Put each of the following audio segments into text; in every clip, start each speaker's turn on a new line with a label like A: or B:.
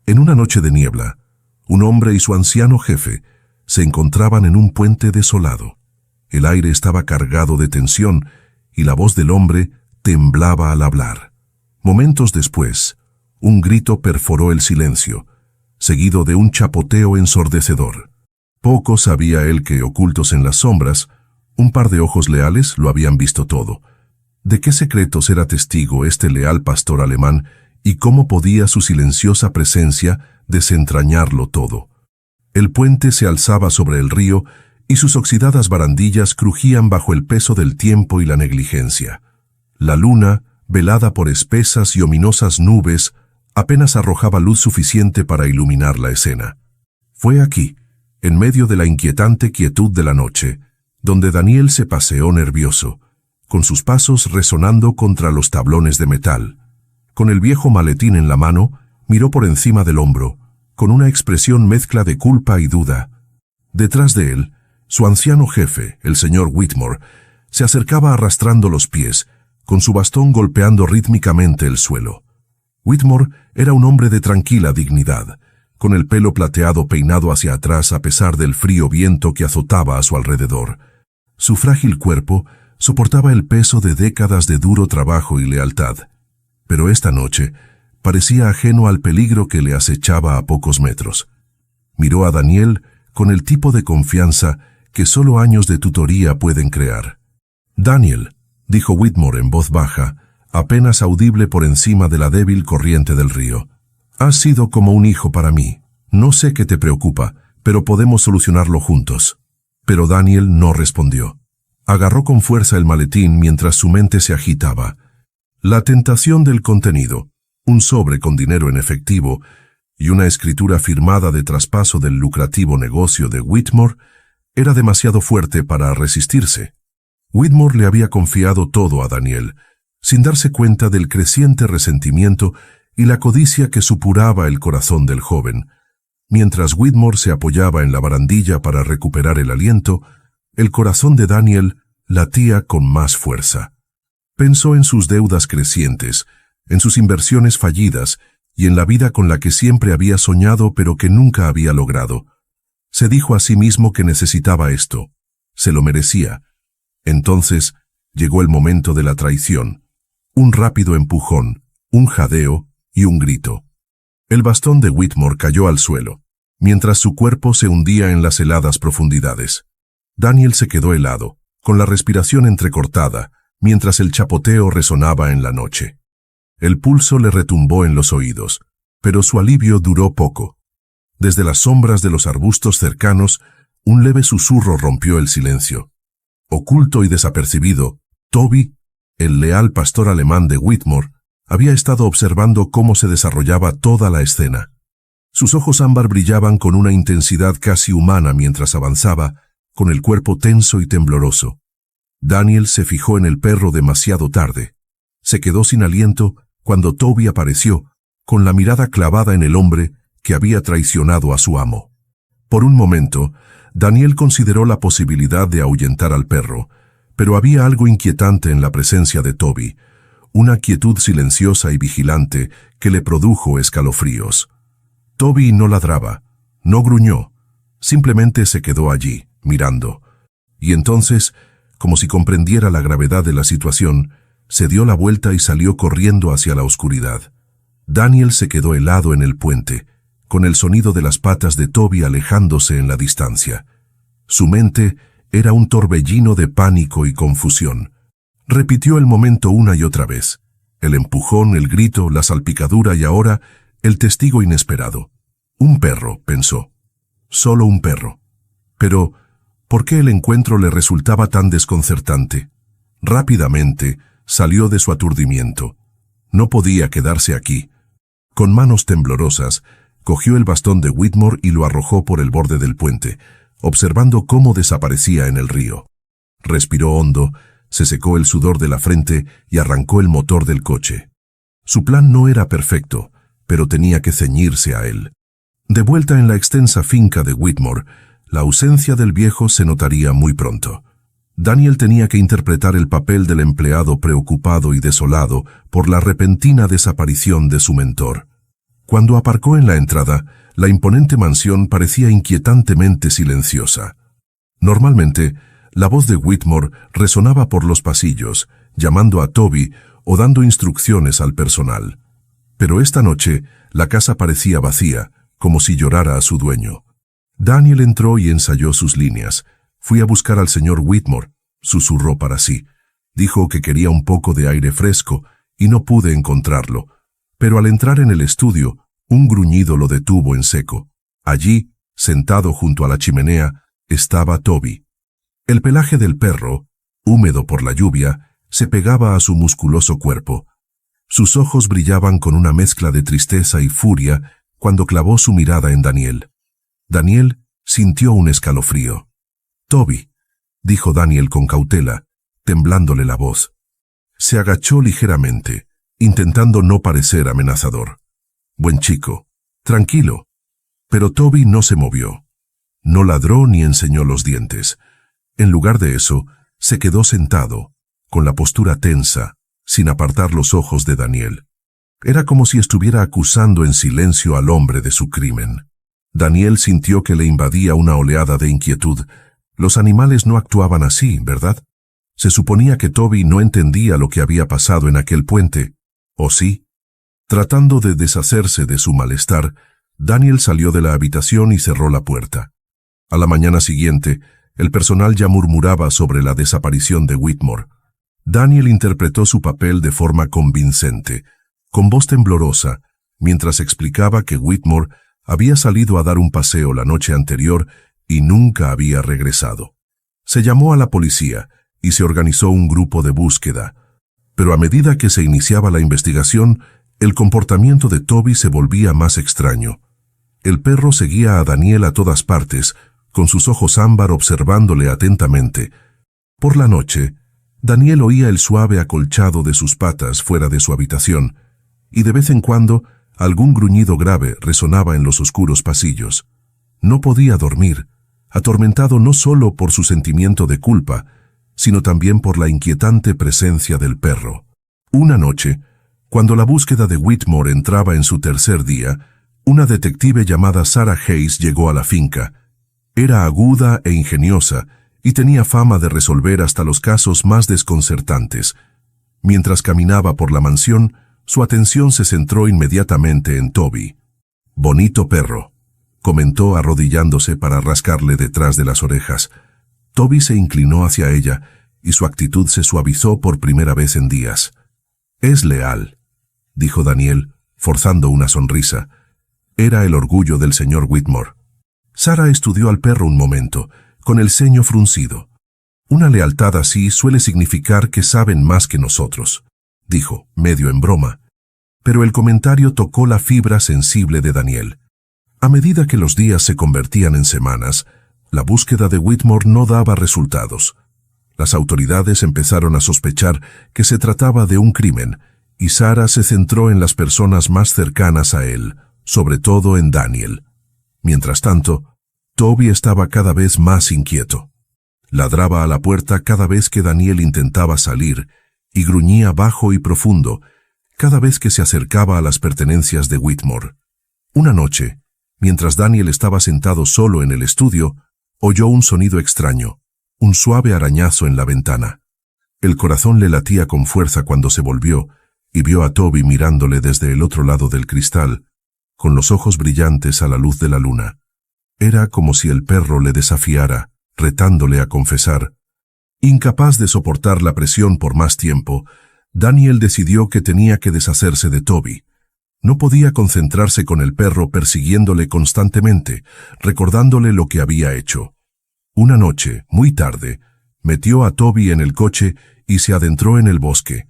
A: En una noche de niebla, un hombre y su anciano jefe se encontraban en un puente desolado. El aire estaba cargado de tensión y la voz del hombre temblaba al hablar. Momentos después, un grito perforó el silencio, seguido de un chapoteo ensordecedor. Poco sabía él que, ocultos en las sombras, un par de ojos leales lo habían visto todo. ¿De qué secretos era testigo este leal pastor alemán y cómo podía su silenciosa presencia desentrañarlo todo? El puente se alzaba sobre el río y sus oxidadas barandillas crujían bajo el peso del tiempo y la negligencia. La luna, velada por espesas y ominosas nubes, apenas arrojaba luz suficiente para iluminar la escena. Fue aquí, en medio de la inquietante quietud de la noche, donde Daniel se paseó nervioso, con sus pasos resonando contra los tablones de metal. Con el viejo maletín en la mano, miró por encima del hombro, con una expresión mezcla de culpa y duda. Detrás de él, su anciano jefe, el señor Whitmore, se acercaba arrastrando los pies, con su bastón golpeando rítmicamente el suelo. Whitmore era un hombre de tranquila dignidad, con el pelo plateado peinado hacia atrás a pesar del frío viento que azotaba a su alrededor. Su frágil cuerpo soportaba el peso de décadas de duro trabajo y lealtad, pero esta noche parecía ajeno al peligro que le acechaba a pocos metros. Miró a Daniel con el tipo de confianza que solo años de tutoría pueden crear. «Daniel», dijo Whitmore en voz baja, apenas audible por encima de la débil corriente del río, «has sido como un hijo para mí. No sé qué te preocupa, pero podemos solucionarlo juntos». Pero Daniel no respondió. Agarró con fuerza el maletín mientras su mente se agitaba. La tentación del contenido, un sobre con dinero en efectivo y una escritura firmada de traspaso del lucrativo negocio de Whitmore, era demasiado fuerte para resistirse. Whitmore le había confiado todo a Daniel, sin darse cuenta del creciente resentimiento y la codicia que supuraba el corazón del joven. Mientras Whitmore se apoyaba en la barandilla para recuperar el aliento, el corazón de Daniel latía con más fuerza. Pensó en sus deudas crecientes, en sus inversiones fallidas y en la vida con la que siempre había soñado pero que nunca había logrado. Se dijo a sí mismo que necesitaba esto. Se lo merecía. Entonces llegó el momento de la traición. Un rápido empujón, un jadeo y un grito. El bastón de Whitmore cayó al suelo, mientras su cuerpo se hundía en las heladas profundidades. Daniel se quedó helado, con la respiración entrecortada, mientras el chapoteo resonaba en la noche. El pulso le retumbó en los oídos, pero su alivio duró poco. Desde las sombras de los arbustos cercanos, un leve susurro rompió el silencio. Oculto y desapercibido, Toby, el leal pastor alemán de Whitmore, había estado observando cómo se desarrollaba toda la escena. Sus ojos ámbar brillaban con una intensidad casi humana mientras avanzaba, con el cuerpo tenso y tembloroso. Daniel se fijó en el perro demasiado tarde. Se quedó sin aliento cuando Toby apareció, con la mirada clavada en el hombre que había traicionado a su amo. Por un momento, Daniel consideró la posibilidad de ahuyentar al perro, pero había algo inquietante en la presencia de Toby, una quietud silenciosa y vigilante que le produjo escalofríos. Toby no ladraba, no gruñó, simplemente se quedó allí, mirando. Y entonces, como si comprendiera la gravedad de la situación, se dio la vuelta y salió corriendo hacia la oscuridad. Daniel se quedó helado en el puente, con el sonido de las patas de Toby alejándose en la distancia. Su mente era un torbellino de pánico y confusión. Repitió el momento una y otra vez. El empujón, el grito, la salpicadura y ahora el testigo inesperado. Un perro, pensó. Solo un perro. Pero, ¿por qué el encuentro le resultaba tan desconcertante? Rápidamente salió de su aturdimiento. No podía quedarse aquí. Con manos temblorosas, cogió el bastón de Whitmore y lo arrojó por el borde del puente, observando cómo desaparecía en el río. Respiró hondo, se secó el sudor de la frente y arrancó el motor del coche. Su plan no era perfecto, pero tenía que ceñirse a él. De vuelta en la extensa finca de Whitmore, la ausencia del viejo se notaría muy pronto. Daniel tenía que interpretar el papel del empleado preocupado y desolado por la repentina desaparición de su mentor. Cuando aparcó en la entrada, la imponente mansión parecía inquietantemente silenciosa. Normalmente, la voz de Whitmore resonaba por los pasillos, llamando a Toby o dando instrucciones al personal. Pero esta noche, la casa parecía vacía, como si llorara a su dueño. Daniel entró y ensayó sus líneas. «Fui a buscar al señor Whitmore», susurró para sí. Dijo que quería un poco de aire fresco y no pude encontrarlo. Pero al entrar en el estudio, un gruñido lo detuvo en seco. Allí, sentado junto a la chimenea, estaba Toby. El pelaje del perro, húmedo por la lluvia, se pegaba a su musculoso cuerpo. Sus ojos brillaban con una mezcla de tristeza y furia cuando clavó su mirada en Daniel. Daniel sintió un escalofrío. «Toby», dijo Daniel con cautela, temblándole la voz. Se agachó ligeramente, intentando no parecer amenazador. «Buen chico, tranquilo». Pero Toby no se movió. No ladró ni enseñó los dientes. En lugar de eso, se quedó sentado, con la postura tensa, sin apartar los ojos de Daniel. Era como si estuviera acusando en silencio al hombre de su crimen. Daniel sintió que le invadía una oleada de inquietud. Los animales no actuaban así, ¿verdad? Se suponía que Toby no entendía lo que había pasado en aquel puente. ¿O sí? Tratando de deshacerse de su malestar, Daniel salió de la habitación y cerró la puerta. A la mañana siguiente, el personal ya murmuraba sobre la desaparición de Whitmore. Daniel interpretó su papel de forma convincente, con voz temblorosa, mientras explicaba que Whitmore había salido a dar un paseo la noche anterior y nunca había regresado. Se llamó a la policía y se organizó un grupo de búsqueda. Pero a medida que se iniciaba la investigación, el comportamiento de Toby se volvía más extraño. El perro seguía a Daniel a todas partes, con sus ojos ámbar observándole atentamente. Por la noche, Daniel oía el suave acolchado de sus patas fuera de su habitación, y de vez en cuando algún gruñido grave resonaba en los oscuros pasillos. No podía dormir, atormentado no solo por su sentimiento de culpa, sino también por la inquietante presencia del perro. Una noche, cuando la búsqueda de Whitmore entraba en su tercer día, una detective llamada Sarah Hayes llegó a la finca. Era aguda e ingeniosa y tenía fama de resolver hasta los casos más desconcertantes. Mientras caminaba por la mansión, su atención se centró inmediatamente en Toby. «Bonito perro», comentó arrodillándose para rascarle detrás de las orejas. Toby se inclinó hacia ella y su actitud se suavizó por primera vez en días. «Es leal», dijo Daniel, forzando una sonrisa. Era el orgullo del señor Whitmore. Sarah estudió al perro un momento, con el ceño fruncido. «Una lealtad así suele significar que saben más que nosotros», dijo, medio en broma. Pero el comentario tocó la fibra sensible de Daniel. A medida que los días se convertían en semanas, la búsqueda de Whitmore no daba resultados. Las autoridades empezaron a sospechar que se trataba de un crimen, y Sarah se centró en las personas más cercanas a él, sobre todo en Daniel. Mientras tanto, Toby estaba cada vez más inquieto. Ladraba a la puerta cada vez que Daniel intentaba salir, y gruñía bajo y profundo cada vez que se acercaba a las pertenencias de Whitmore. Una noche, mientras Daniel estaba sentado solo en el estudio, oyó un sonido extraño, un suave arañazo en la ventana. El corazón le latía con fuerza cuando se volvió y vio a Toby mirándole desde el otro lado del cristal, con los ojos brillantes a la luz de la luna. Era como si el perro le desafiara, retándole a confesar. Incapaz de soportar la presión por más tiempo, Daniel decidió que tenía que deshacerse de Toby. No podía concentrarse con el perro persiguiéndole constantemente, recordándole lo que había hecho. Una noche, muy tarde, metió a Toby en el coche y se adentró en el bosque.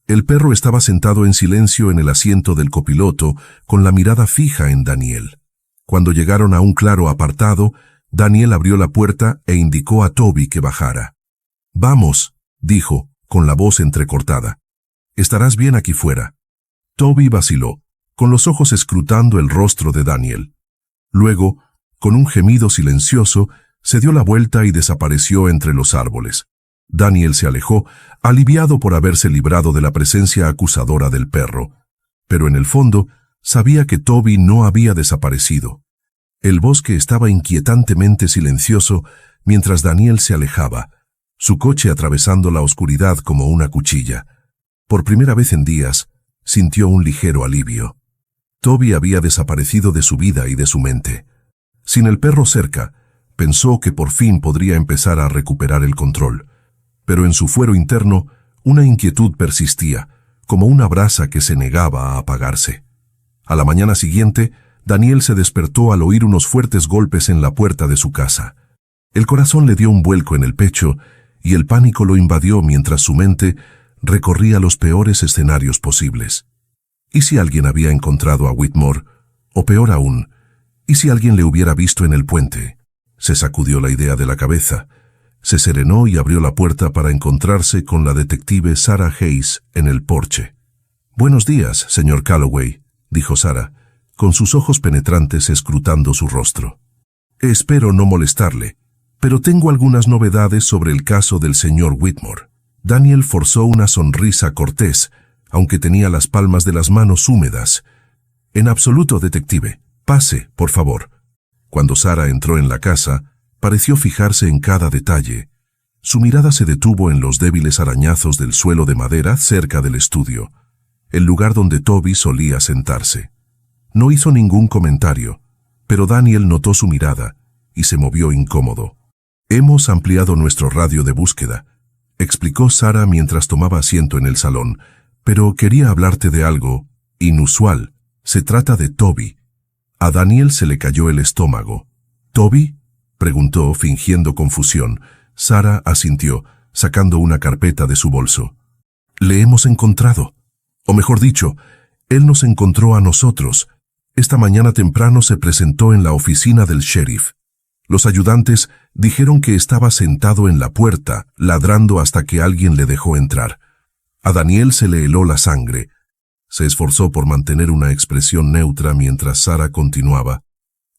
A: El perro estaba sentado en silencio en el asiento del copiloto, con la mirada fija en Daniel. Cuando llegaron a un claro apartado, Daniel abrió la puerta e indicó a Toby que bajara. «Vamos», dijo, con la voz entrecortada. «Estarás bien aquí fuera». Toby vaciló, con los ojos escrutando el rostro de Daniel. Luego, con un gemido silencioso, se dio la vuelta y desapareció entre los árboles. Daniel se alejó, aliviado por haberse librado de la presencia acusadora del perro. Pero en el fondo, Sabía que Toby no había desaparecido. El bosque estaba inquietantemente silencioso mientras Daniel se alejaba, su coche atravesando la oscuridad como una cuchilla. Por primera vez en días, sintió un ligero alivio. Toby había desaparecido de su vida y de su mente. Sin el perro cerca, pensó que por fin podría empezar a recuperar el control. Pero en su fuero interno, una inquietud persistía, como una brasa que se negaba a apagarse. A la mañana siguiente, Daniel se despertó al oír unos fuertes golpes en la puerta de su casa. El corazón le dio un vuelco en el pecho y el pánico lo invadió mientras su mente recorría los peores escenarios posibles. ¿Y si alguien había encontrado a Whitmore? O peor aún, ¿y si alguien le hubiera visto en el puente? Se sacudió la idea de la cabeza. Se serenó y abrió la puerta para encontrarse con la detective Sarah Hayes en el porche. «Buenos días, señor Calloway», dijo Sarah, con sus ojos penetrantes escrutando su rostro. «Espero no molestarle, pero tengo algunas novedades sobre el caso del señor Whitmore». Daniel forzó una sonrisa cortés, aunque tenía las palmas de las manos húmedas. «En absoluto, detective. Pase, por favor». Cuando Sarah entró en la casa, pareció fijarse en cada detalle. Su mirada se detuvo en los débiles arañazos del suelo de madera cerca del estudio, el lugar donde Toby solía sentarse. No hizo ningún comentario, pero Daniel notó su mirada y se movió incómodo. «Hemos ampliado nuestro radio de búsqueda», explicó Sarah mientras tomaba asiento en el salón, «pero quería hablarte de algo inusual. Se trata de Toby». A Daniel se le cayó el estómago. «¿Toby?», preguntó, fingiendo confusión. Sarah asintió, sacando una carpeta de su bolso. «Le hemos encontrado. O mejor dicho, él nos encontró a nosotros. Esta mañana temprano se presentó en la oficina del sheriff. Los ayudantes dijeron que estaba sentado en la puerta, ladrando hasta que alguien le dejó entrar. A Daniel se le heló la sangre. Se esforzó por mantener una expresión neutra mientras Sarah continuaba.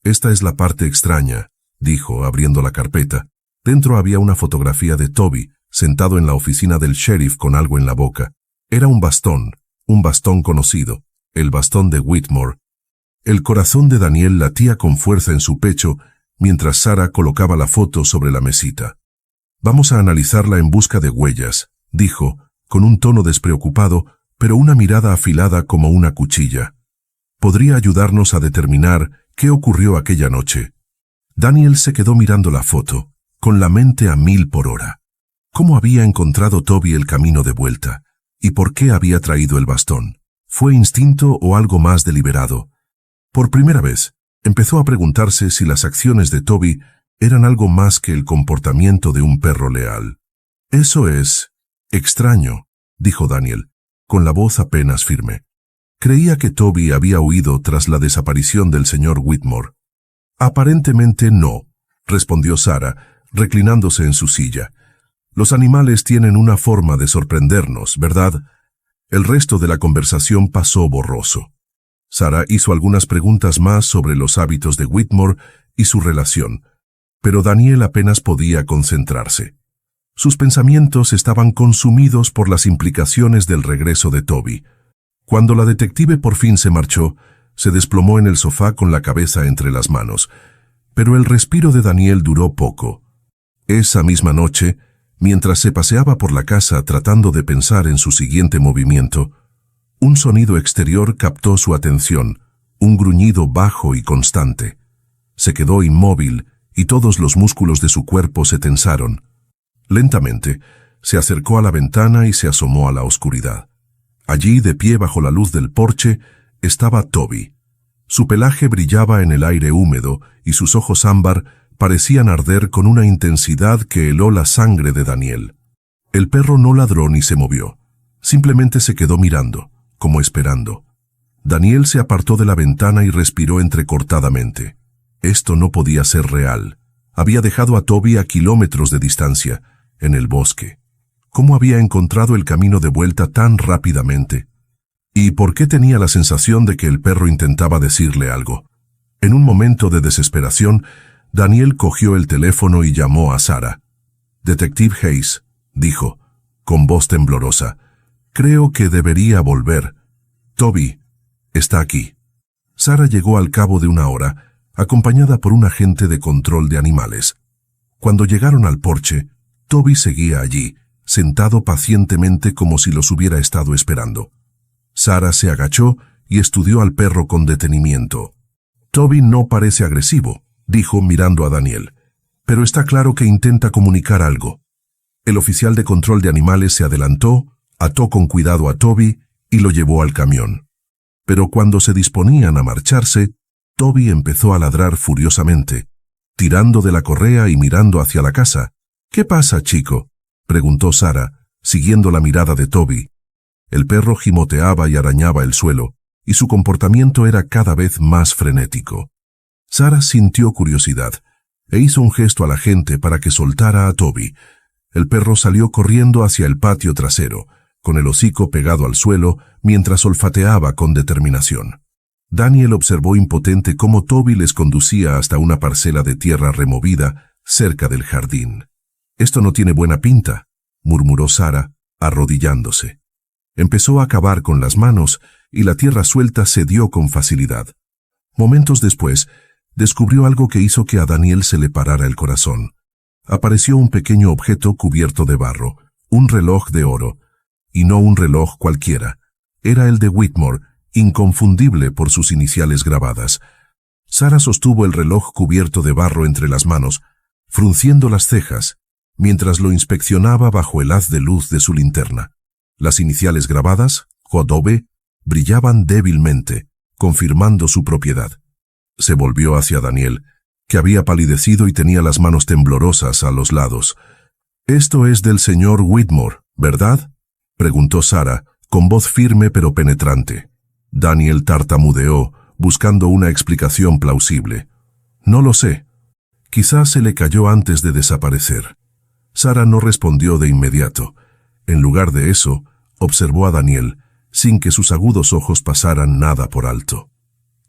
A: «Esta es la parte extraña», dijo, abriendo la carpeta. Dentro había una fotografía de Toby, sentado en la oficina del sheriff con algo en la boca. Era un bastón conocido, el bastón de Whitmore. El corazón de Daniel latía con fuerza en su pecho mientras Sarah colocaba la foto sobre la mesita. «Vamos a analizarla en busca de huellas», dijo, con un tono despreocupado, pero una mirada afilada como una cuchilla. «Podría ayudarnos a determinar qué ocurrió aquella noche». Daniel se quedó mirando la foto, con la mente a 1000 por hora. ¿Cómo había encontrado Toby el camino de vuelta? ¿Y por qué había traído el bastón? ¿Fue instinto o algo más deliberado? Por primera vez, empezó a preguntarse si las acciones de Toby eran algo más que el comportamiento de un perro leal. «Eso es extraño», dijo Daniel, con la voz apenas firme. «Creía que Toby había huido tras la desaparición del señor Whitmore». «Aparentemente no», respondió Sarah, reclinándose en su silla. «Los animales tienen una forma de sorprendernos, ¿verdad?». El resto de la conversación pasó borroso. Sarah hizo algunas preguntas más sobre los hábitos de Whitmore y su relación, pero Daniel apenas podía concentrarse. Sus pensamientos estaban consumidos por las implicaciones del regreso de Toby. Cuando la detective por fin se marchó, se desplomó en el sofá con la cabeza entre las manos, pero el respiro de Daniel duró poco. Esa misma noche, mientras se paseaba por la casa tratando de pensar en su siguiente movimiento, un sonido exterior captó su atención, un gruñido bajo y constante. Se quedó inmóvil y todos los músculos de su cuerpo se tensaron. Lentamente, se acercó a la ventana y se asomó a la oscuridad. Allí, de pie bajo la luz del porche, estaba Toby. Su pelaje brillaba en el aire húmedo y sus ojos ámbar parecían arder con una intensidad que heló la sangre de Daniel. El perro no ladró ni se movió. Simplemente se quedó mirando, como esperando. Daniel se apartó de la ventana y respiró entrecortadamente. Esto no podía ser real. Había dejado a Toby a kilómetros de distancia, en el bosque. ¿Cómo había encontrado el camino de vuelta tan rápidamente? ¿Y por qué tenía la sensación de que el perro intentaba decirle algo? En un momento de desesperación, Daniel cogió el teléfono y llamó a Sarah. «Detective Hayes», dijo, con voz temblorosa, «creo que debería volver. Toby está aquí». Sara llegó al cabo de una hora, acompañada por un agente de control de animales. Cuando llegaron al porche, Toby seguía allí, sentado pacientemente como si los hubiera estado esperando. Sara se agachó y estudió al perro con detenimiento. «Toby no parece agresivo», dijo mirando a Daniel, «pero está claro que intenta comunicar algo». El oficial de control de animales se adelantó, ató con cuidado a Toby y lo llevó al camión. Pero cuando se disponían a marcharse, Toby empezó a ladrar furiosamente, tirando de la correa y mirando hacia la casa. «¿Qué pasa, chico?», preguntó Sara, siguiendo la mirada de Toby. El perro gimoteaba y arañaba el suelo, y su comportamiento era cada vez más frenético. Sara sintió curiosidad, e hizo un gesto a la gente para que soltara a Toby. El perro salió corriendo hacia el patio trasero, con el hocico pegado al suelo, mientras olfateaba con determinación. Daniel observó impotente cómo Toby les conducía hasta una parcela de tierra removida cerca del jardín. «Esto no tiene buena pinta», murmuró Sara, arrodillándose. Empezó a cavar con las manos y la tierra suelta cedió con facilidad. Momentos después, descubrió algo que hizo que a Daniel se le parara el corazón. Apareció un pequeño objeto cubierto de barro, un reloj de oro, y no un reloj cualquiera. Era el de Whitmore, inconfundible por sus iniciales grabadas. Sara sostuvo el reloj cubierto de barro entre las manos, frunciendo las cejas, mientras lo inspeccionaba bajo el haz de luz de su linterna. Las iniciales grabadas, Jodobe, brillaban débilmente, confirmando su propiedad. Se volvió hacia Daniel, que había palidecido y tenía las manos temblorosas a los lados. «Esto es del señor Whitmore, ¿verdad?», preguntó Sara, con voz firme pero penetrante. Daniel tartamudeó, buscando una explicación plausible. «No lo sé. Quizás se le cayó antes de desaparecer». Sara no respondió de inmediato. En lugar de eso, observó a Daniel, sin que sus agudos ojos pasaran nada por alto.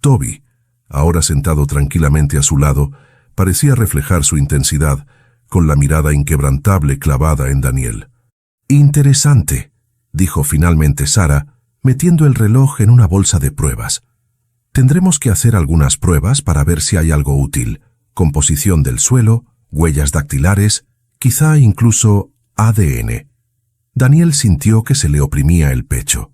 A: Toby, ahora sentado tranquilamente a su lado, parecía reflejar su intensidad, con la mirada inquebrantable clavada en Daniel. «Interesante», dijo finalmente Sara, metiendo el reloj en una bolsa de pruebas. «Tendremos que hacer algunas pruebas para ver si hay algo útil. Composición del suelo, huellas dactilares, quizá incluso ADN». Daniel sintió que se le oprimía el pecho.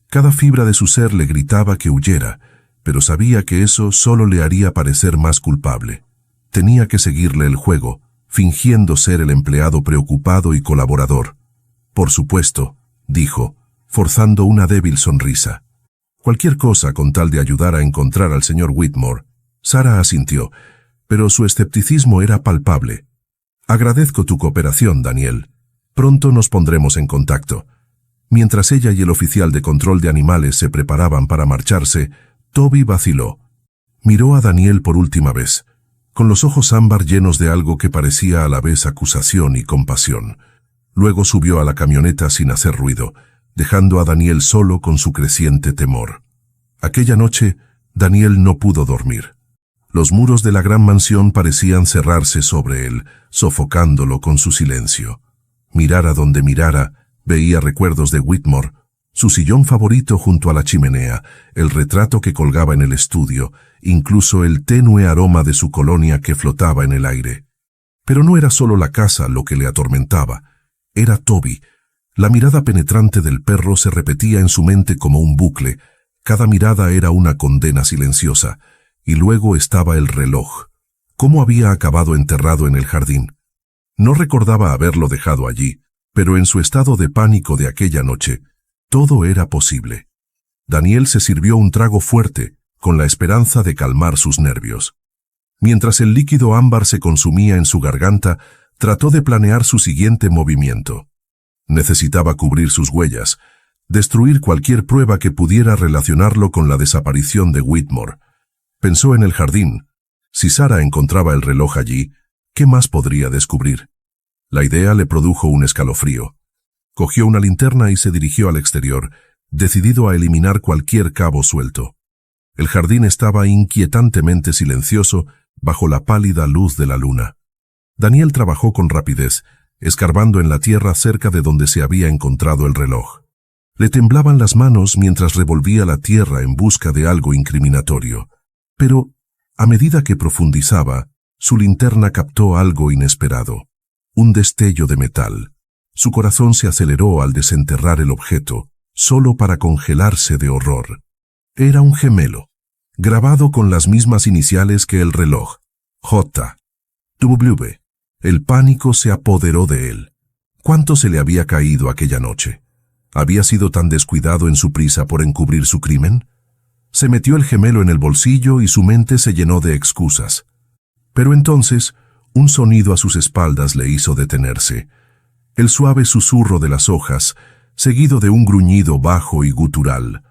A: Cada fibra de su ser le gritaba que huyera, pero sabía que eso solo le haría parecer más culpable. Tenía que seguirle el juego, fingiendo ser el empleado preocupado y colaborador. «Por supuesto», dijo, forzando una débil sonrisa. «Cualquier cosa con tal de ayudar a encontrar al señor Whitmore». Sara asintió, pero su escepticismo era palpable. «Agradezco tu cooperación, Daniel. Pronto nos pondremos en contacto». Mientras ella y el oficial de control de animales se preparaban para marcharse, Toby vaciló. Miró a Daniel por última vez, con los ojos ámbar llenos de algo que parecía a la vez acusación y compasión. Luego subió a la camioneta sin hacer ruido, dejando a Daniel solo con su creciente temor. Aquella noche, Daniel no pudo dormir. Los muros de la gran mansión parecían cerrarse sobre él, sofocándolo con su silencio. Mirara donde mirara, veía recuerdos de Whitmore, su sillón favorito junto a la chimenea, el retrato que colgaba en el estudio, incluso el tenue aroma de su colonia que flotaba en el aire. Pero no era solo la casa lo que le atormentaba, era Toby. La mirada penetrante del perro se repetía en su mente como un bucle, cada mirada era una condena silenciosa, y luego estaba el reloj. ¿Cómo había acabado enterrado en el jardín? No recordaba haberlo dejado allí, pero en su estado de pánico de aquella noche, todo era posible. Daniel se sirvió un trago fuerte, con la esperanza de calmar sus nervios. Mientras el líquido ámbar se consumía en su garganta, trató de planear su siguiente movimiento. Necesitaba cubrir sus huellas, destruir cualquier prueba que pudiera relacionarlo con la desaparición de Whitmore. Pensó en el jardín. Si Sara encontraba el reloj allí, ¿qué más podría descubrir? La idea le produjo un escalofrío. Cogió una linterna y se dirigió al exterior, decidido a eliminar cualquier cabo suelto. El jardín estaba inquietantemente silencioso bajo la pálida luz de la luna. Daniel trabajó con rapidez, escarbando en la tierra cerca de donde se había encontrado el reloj. Le temblaban las manos mientras revolvía la tierra en busca de algo incriminatorio. Pero, a medida que profundizaba, su linterna captó algo inesperado. Un destello de metal. Su corazón se aceleró al desenterrar el objeto, solo para congelarse de horror. Era un gemelo, grabado con las mismas iniciales que el reloj. J. W. El pánico se apoderó de él. ¿Cuánto se le había caído aquella noche? ¿Había sido tan descuidado en su prisa por encubrir su crimen? Se metió el gemelo en el bolsillo y su mente se llenó de excusas. Pero entonces, un sonido a sus espaldas le hizo detenerse. El suave susurro de las hojas, seguido de un gruñido bajo y gutural.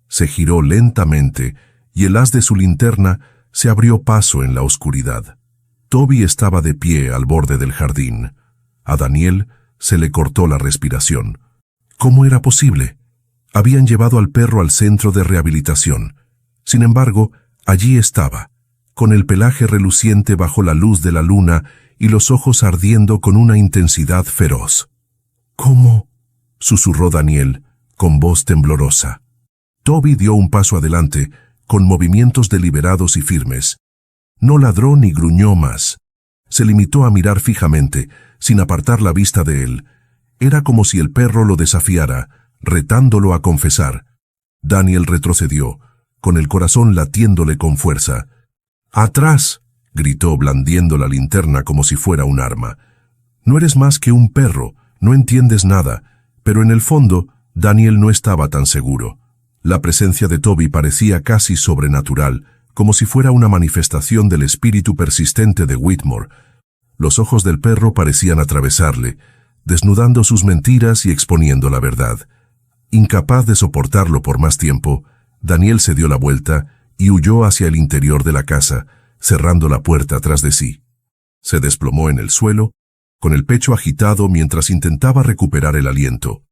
A: Se giró lentamente y el haz de su linterna se abrió paso en la oscuridad. Toby estaba de pie al borde del jardín. A Daniel se le cortó la respiración. ¿Cómo era posible? Habían llevado al perro al centro de rehabilitación. Sin embargo, allí estaba, con el pelaje reluciente bajo la luz de la luna y los ojos ardiendo con una intensidad feroz. ¿Cómo?, susurró Daniel, con voz temblorosa. Toby dio un paso adelante, con movimientos deliberados y firmes. No ladró ni gruñó más. Se limitó a mirar fijamente, sin apartar la vista de él. Era como si el perro lo desafiara, retándolo a confesar. Daniel retrocedió, con el corazón latiéndole con fuerza. ¡Atrás!, gritó blandiendo la linterna como si fuera un arma. No eres más que un perro, no entiendes nada, pero en el fondo, Daniel no estaba tan seguro. La presencia de Toby parecía casi sobrenatural, como si fuera una manifestación del espíritu persistente de Whitmore. Los ojos del perro parecían atravesarle, desnudando sus mentiras y exponiendo la verdad. Incapaz de soportarlo por más tiempo, Daniel se dio la vuelta y huyó hacia el interior de la casa, cerrando la puerta tras de sí. Se desplomó en el suelo, con el pecho agitado mientras intentaba recuperar el aliento.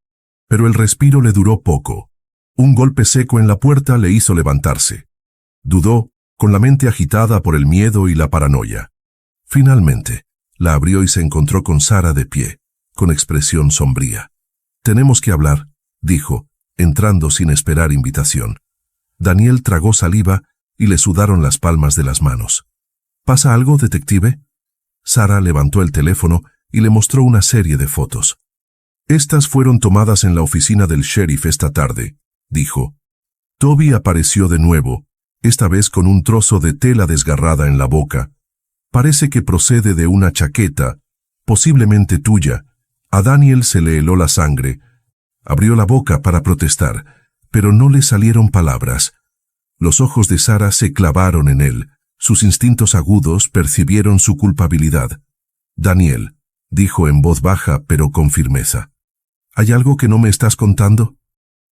A: Pero el respiro le duró poco. Un golpe seco en la puerta le hizo levantarse. Dudó, con la mente agitada por el miedo y la paranoia. Finalmente, la abrió y se encontró con Sara de pie, con expresión sombría. «Tenemos que hablar», dijo, entrando sin esperar invitación. Daniel tragó saliva y le sudaron las palmas de las manos. «¿Pasa algo, detective?» Sara levantó el teléfono y le mostró una serie de fotos. «Estas fueron tomadas en la oficina del sheriff esta tarde», dijo. Toby apareció de nuevo, esta vez con un trozo de tela desgarrada en la boca. Parece que procede de una chaqueta, posiblemente tuya. A Daniel se le heló la sangre. Abrió la boca para protestar, pero no le salieron palabras. Los ojos de Sara se clavaron en él. Sus instintos agudos percibieron su culpabilidad. «Daniel», dijo en voz baja pero con firmeza. «¿Hay algo que no me estás contando?»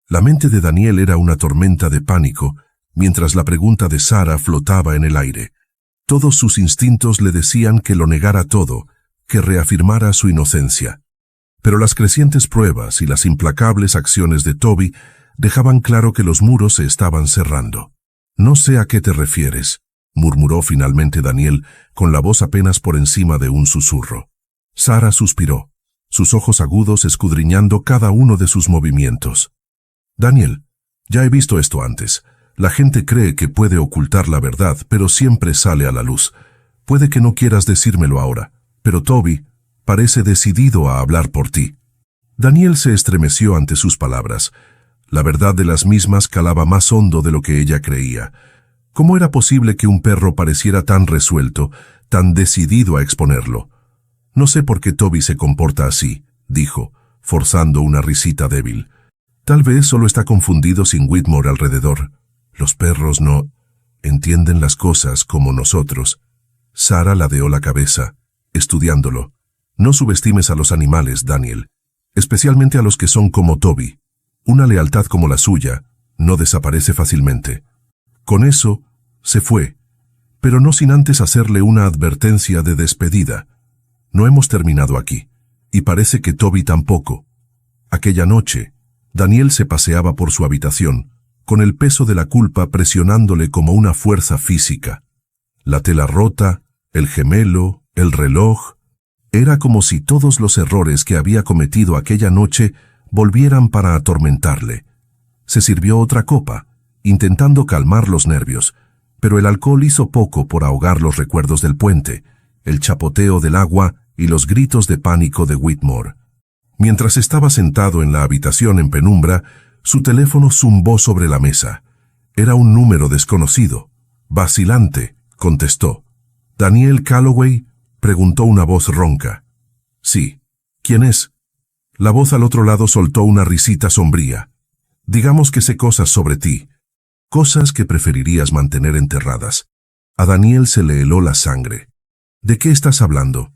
A: La mente de Daniel era una tormenta de pánico, mientras la pregunta de Sara flotaba en el aire. Todos sus instintos le decían que lo negara todo, que reafirmara su inocencia. Pero las crecientes pruebas y las implacables acciones de Toby dejaban claro que los muros se estaban cerrando. «No sé a qué te refieres», murmuró finalmente Daniel, con la voz apenas por encima de un susurro. Sara suspiró, sus ojos agudos escudriñando cada uno de sus movimientos. «Daniel, ya he visto esto antes. La gente cree que puede ocultar la verdad, pero siempre sale a la luz. Puede que no quieras decírmelo ahora, pero Toby parece decidido a hablar por ti». Daniel se estremeció ante sus palabras. La verdad de las mismas calaba más hondo de lo que ella creía. ¿Cómo era posible que un perro pareciera tan resuelto, tan decidido a exponerlo? «No sé por qué Toby se comporta así», dijo, forzando una risita débil. «Tal vez solo está confundido sin Whitmore alrededor. Los perros no entienden las cosas como nosotros». Sara ladeó la cabeza, estudiándolo. «No subestimes a los animales, Daniel, especialmente a los que son como Toby. Una lealtad como la suya no desaparece fácilmente». Con eso, se fue, pero no sin antes hacerle una advertencia de despedida. «No hemos terminado aquí, y parece que Toby tampoco». Aquella noche, Daniel se paseaba por su habitación, con el peso de la culpa presionándole como una fuerza física. La tela rota, el gemelo, el reloj. Era como si todos los errores que había cometido aquella noche volvieran para atormentarle. Se sirvió otra copa, intentando calmar los nervios, pero el alcohol hizo poco por ahogar los recuerdos del puente, el chapoteo del agua y los gritos de pánico de Whitmore. Mientras estaba sentado en la habitación en penumbra, su teléfono zumbó sobre la mesa. Era un número desconocido. Vacilante, contestó. «¿Daniel Calloway?», preguntó una voz ronca. «Sí». «¿Quién es?». La voz al otro lado soltó una risita sombría. «Digamos que sé cosas sobre ti. Cosas que preferirías mantener enterradas». A Daniel se le heló la sangre. «¿De qué estás hablando?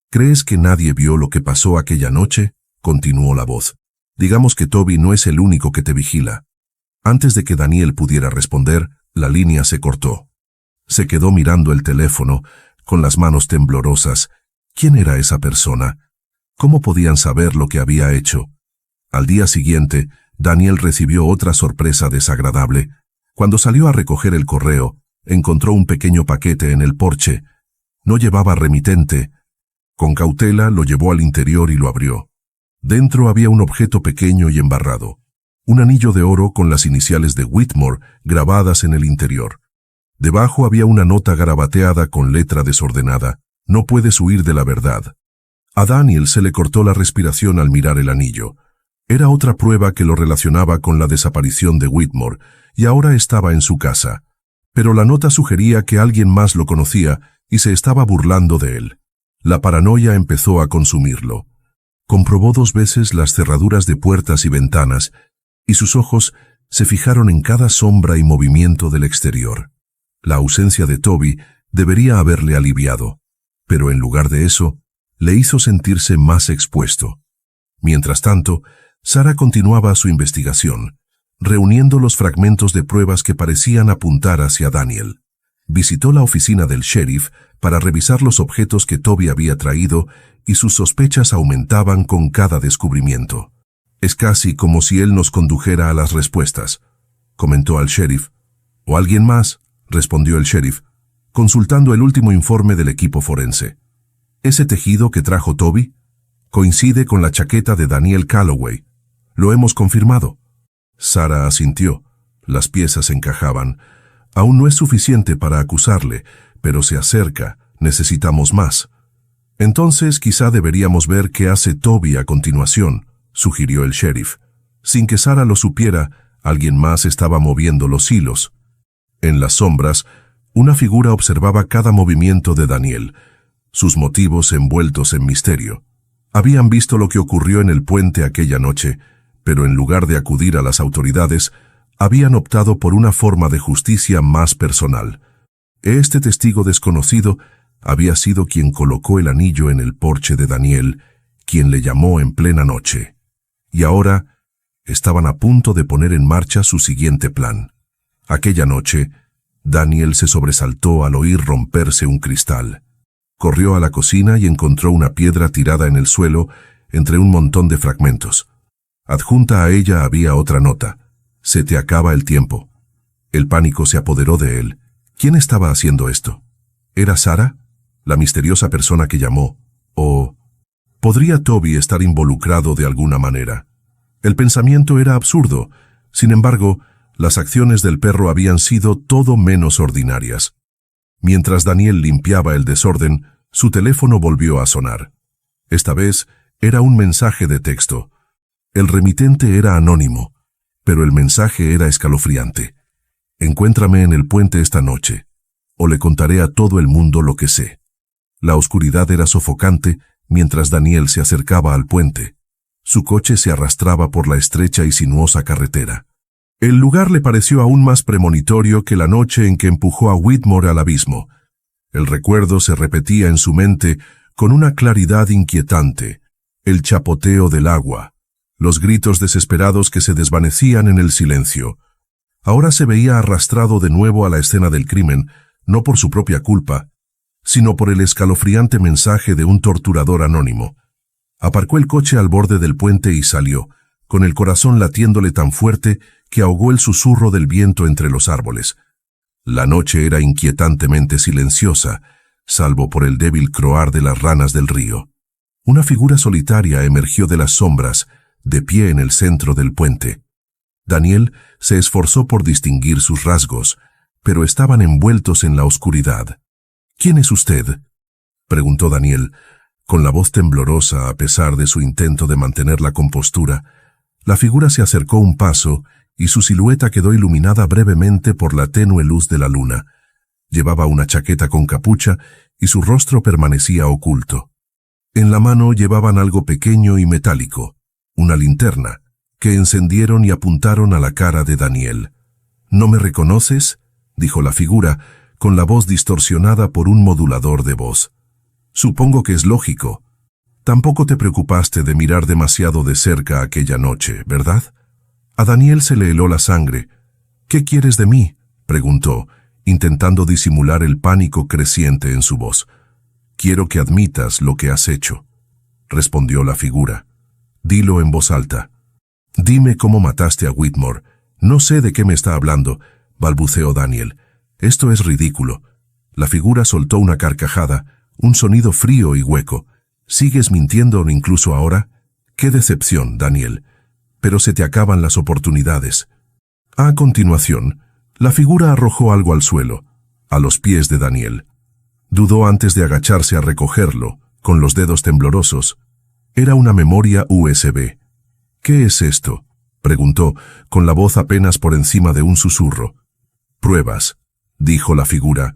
A: ¿Crees que nadie vio lo que pasó aquella noche?», continuó la voz. «Digamos que Toby no es el único que te vigila». Antes de que Daniel pudiera responder, la línea se cortó. Se quedó mirando el teléfono, con las manos temblorosas. ¿Quién era esa persona? ¿Cómo podían saber lo que había hecho? Al día siguiente, Daniel recibió otra sorpresa desagradable. Cuando salió a recoger el correo, encontró un pequeño paquete en el porche. No llevaba remitente. Con cautela lo llevó al interior y lo abrió. Dentro había un objeto pequeño y embarrado. Un anillo de oro con las iniciales de Whitmore grabadas en el interior. Debajo había una nota garabateada con letra desordenada. «No puedes huir de la verdad». A Daniel se le cortó la respiración al mirar el anillo. Era otra prueba que lo relacionaba con la desaparición de Whitmore, y ahora estaba en su casa. Pero la nota sugería que alguien más lo conocía y se estaba burlando de él. La paranoia empezó a consumirlo. Comprobó 2 veces las cerraduras de puertas y ventanas, y sus ojos se fijaron en cada sombra y movimiento del exterior. La ausencia de Toby debería haberle aliviado, pero en lugar de eso, le hizo sentirse más expuesto. Mientras tanto, Sarah continuaba su investigación, reuniendo los fragmentos de pruebas que parecían apuntar hacia Daniel. Visitó la oficina del sheriff para revisar los objetos que Toby había traído y sus sospechas aumentaban con cada descubrimiento. «Es casi como si él nos condujera a las respuestas», comentó al sheriff. «¿O alguien más?», respondió el sheriff, consultando el último informe del equipo forense. «¿Ese tejido que trajo Toby? Coincide con la chaqueta de Daniel Calloway. Lo hemos confirmado». Sarah asintió. Las piezas encajaban. «Aún no es suficiente para acusarle, pero se acerca. Necesitamos más». «Entonces quizá deberíamos ver qué hace Toby a continuación», sugirió el sheriff. Sin que Sarah lo supiera, alguien más estaba moviendo los hilos. En las sombras, una figura observaba cada movimiento de Daniel, sus motivos envueltos en misterio. Habían visto lo que ocurrió en el puente aquella noche, pero en lugar de acudir a las autoridades, habían optado por una forma de justicia más personal. Este testigo desconocido había sido quien colocó el anillo en el porche de Daniel, quien le llamó en plena noche. Y ahora estaban a punto de poner en marcha su siguiente plan. Aquella noche, Daniel se sobresaltó al oír romperse un cristal. Corrió a la cocina y encontró una piedra tirada en el suelo entre un montón de fragmentos. Adjunta a ella había otra nota: «Se te acaba el tiempo». El pánico se apoderó de él. ¿Quién estaba haciendo esto? ¿Era Sarah, la misteriosa persona que llamó? ¿O podría Toby estar involucrado de alguna manera? El pensamiento era absurdo. Sin embargo, las acciones del perro habían sido todo menos ordinarias. Mientras Daniel limpiaba el desorden, su teléfono volvió a sonar. Esta vez era un mensaje de texto. El remitente era anónimo, pero el mensaje era escalofriante. «Encuéntrame en el puente esta noche, o le contaré a todo el mundo lo que sé». La oscuridad era sofocante mientras Daniel se acercaba al puente. Su coche se arrastraba por la estrecha y sinuosa carretera. El lugar le pareció aún más premonitorio que la noche en que empujó a Whitmore al abismo. El recuerdo se repetía en su mente con una claridad inquietante. El chapoteo del agua, los gritos desesperados que se desvanecían en el silencio. Ahora se veía arrastrado de nuevo a la escena del crimen, no por su propia culpa, sino por el escalofriante mensaje de un torturador anónimo. Aparcó el coche al borde del puente y salió, con el corazón latiéndole tan fuerte que ahogó el susurro del viento entre los árboles. La noche era inquietantemente silenciosa, salvo por el débil croar de las ranas del río. Una figura solitaria emergió de las sombras, de pie en el centro del puente. Daniel se esforzó por distinguir sus rasgos, pero estaban envueltos en la oscuridad. «¿Quién es usted?», preguntó Daniel, con la voz temblorosa a pesar de su intento de mantener la compostura. La figura se acercó un paso y su silueta quedó iluminada brevemente por la tenue luz de la luna. Llevaba una chaqueta con capucha y su rostro permanecía oculto. En la mano llevaban algo pequeño y metálico, una linterna, que encendieron y apuntaron a la cara de Daniel. «¿No me reconoces?», dijo la figura, con la voz distorsionada por un modulador de voz. «Supongo que es lógico. Tampoco te preocupaste de mirar demasiado de cerca aquella noche, ¿verdad?». A Daniel se le heló la sangre. «¿Qué quieres de mí?», preguntó, intentando disimular el pánico creciente en su voz. «Quiero que admitas lo que has hecho», respondió la figura. «Dilo en voz alta». «Dime cómo mataste a Whitmore». «No sé de qué me está hablando», balbuceó Daniel. «Esto es ridículo». La figura soltó una carcajada, un sonido frío y hueco. «¿Sigues mintiendo incluso ahora?». «Qué decepción, Daniel. Pero se te acaban las oportunidades». A continuación, la figura arrojó algo al suelo, a los pies de Daniel. Dudó antes de agacharse a recogerlo, con los dedos temblorosos. Era una memoria USB. «¿Qué es esto?», preguntó, con la voz apenas por encima de un susurro. «Pruebas», dijo la figura.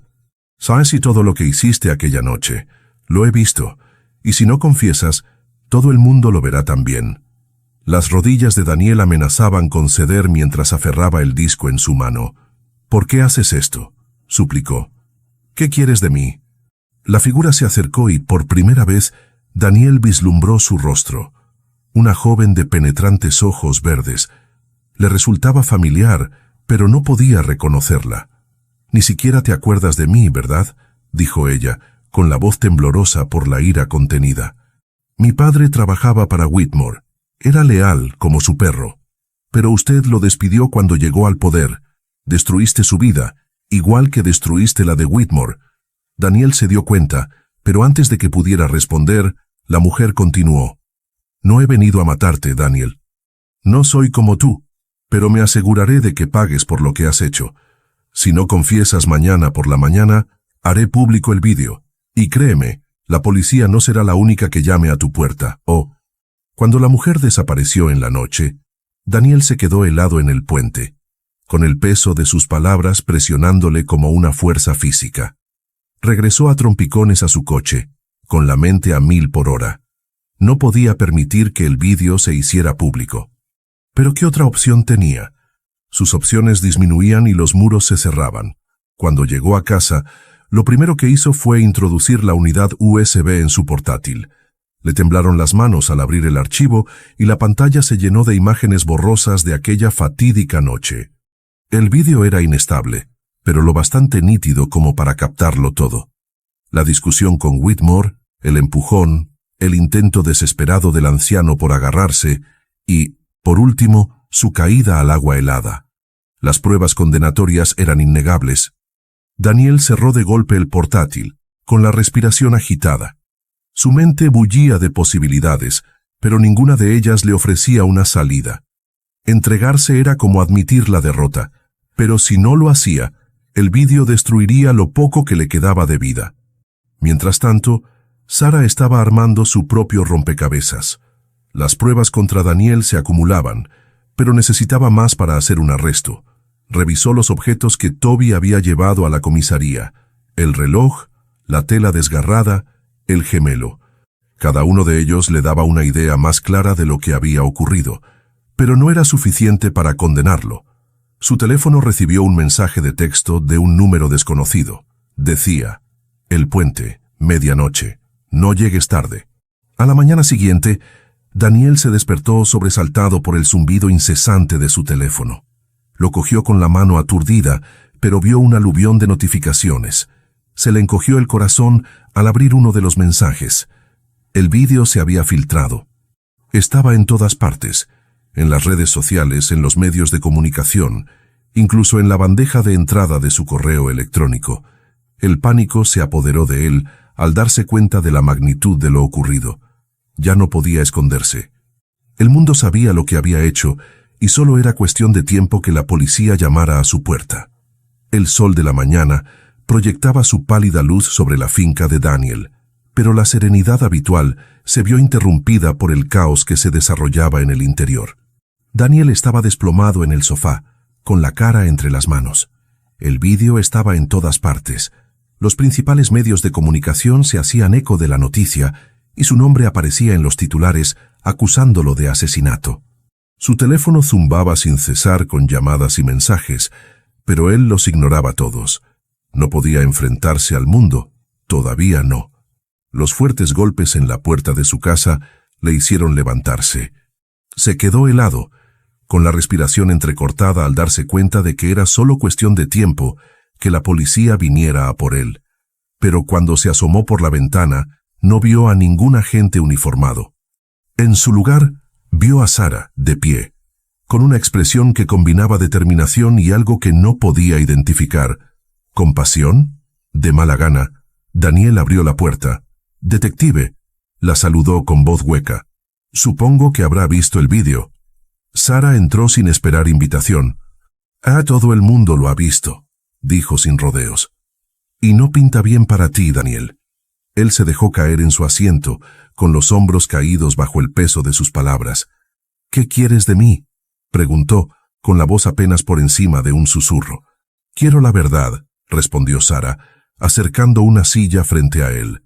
A: «Sabes y todo lo que hiciste aquella noche. Lo he visto, y si no confiesas, todo el mundo lo verá también». Las rodillas de Daniel amenazaban con ceder mientras aferraba el disco en su mano. «¿Por qué haces esto?», suplicó. «¿Qué quieres de mí?». La figura se acercó y, por primera vez, Daniel vislumbró su rostro. Una joven de penetrantes ojos verdes. Le resultaba familiar, pero no podía reconocerla. «Ni siquiera te acuerdas de mí, ¿verdad?», dijo ella, con la voz temblorosa por la ira contenida. «Mi padre trabajaba para Whitmore. Era leal como su perro. Pero usted lo despidió cuando llegó al poder. Destruiste su vida, igual que destruiste la de Whitmore». Daniel se dio cuenta, pero antes de que pudiera responder, la mujer continuó. «No he venido a matarte, Daniel. No soy como tú, pero me aseguraré de que pagues por lo que has hecho. Si no confiesas mañana por la mañana, haré público el vídeo. Y créeme, la policía no será la única que llame a tu puerta». Cuando la mujer desapareció en la noche, Daniel se quedó helado en el puente, con el peso de sus palabras presionándole como una fuerza física. Regresó a trompicones a su coche, con la mente a 1000 por hora. No podía permitir que el vídeo se hiciera público. Pero ¿qué otra opción tenía? Sus opciones disminuían y los muros se cerraban. Cuando llegó a casa, lo primero que hizo fue introducir la unidad USB en su portátil. Le temblaron las manos al abrir el archivo y la pantalla se llenó de imágenes borrosas de aquella fatídica noche. El vídeo era inestable, pero lo bastante nítido como para captarlo todo. La discusión con Whitmore, el empujón, el intento desesperado del anciano por agarrarse y, por último, su caída al agua helada. Las pruebas condenatorias eran innegables. Daniel cerró de golpe el portátil, con la respiración agitada. Su mente bullía de posibilidades, pero ninguna de ellas le ofrecía una salida. Entregarse era como admitir la derrota, pero si no lo hacía, el vídeo destruiría lo poco que le quedaba de vida. Mientras tanto, Sara estaba armando su propio rompecabezas. Las pruebas contra Daniel se acumulaban, pero necesitaba más para hacer un arresto. Revisó los objetos que Toby había llevado a la comisaría: el reloj, la tela desgarrada, el gemelo. Cada uno de ellos le daba una idea más clara de lo que había ocurrido, pero no era suficiente para condenarlo. Su teléfono recibió un mensaje de texto de un número desconocido. Decía: «El puente, medianoche. No llegues tarde». A la mañana siguiente, Daniel se despertó sobresaltado por el zumbido incesante de su teléfono. Lo cogió con la mano aturdida, pero vio un aluvión de notificaciones. Se le encogió el corazón al abrir uno de los mensajes. El vídeo se había filtrado. Estaba en todas partes, en las redes sociales, en los medios de comunicación, incluso en la bandeja de entrada de su correo electrónico. El pánico se apoderó de él al darse cuenta de la magnitud de lo ocurrido. Ya no podía esconderse. El mundo sabía lo que había hecho y solo era cuestión de tiempo que la policía llamara a su puerta. El sol de la mañana proyectaba su pálida luz sobre la finca de Daniel, pero la serenidad habitual se vio interrumpida por el caos que se desarrollaba en el interior. Daniel estaba desplomado en el sofá, con la cara entre las manos. El vídeo estaba en todas partes. Los principales medios de comunicación se hacían eco de la noticia y su nombre aparecía en los titulares acusándolo de asesinato. Su teléfono zumbaba sin cesar con llamadas y mensajes, pero él los ignoraba todos. No podía enfrentarse al mundo, todavía no. Los fuertes golpes en la puerta de su casa le hicieron levantarse. Se quedó helado, con la respiración entrecortada al darse cuenta de que era solo cuestión de tiempo que la policía viniera a por él. Pero cuando se asomó por la ventana, no vio a ningún agente uniformado. En su lugar, vio a Sara, de pie, con una expresión que combinaba determinación y algo que no podía identificar. ¿Compasión? De mala gana, Daniel abrió la puerta. «Detective», la saludó con voz hueca. «Supongo que habrá visto el vídeo». Sara entró sin esperar invitación. «Todo el mundo lo ha visto», dijo sin rodeos. «Y no pinta bien para ti, Daniel». Él se dejó caer en su asiento, con los hombros caídos bajo el peso de sus palabras. «¿Qué quieres de mí?», preguntó, con la voz apenas por encima de un susurro. «Quiero la verdad», respondió Sara, acercando una silla frente a él.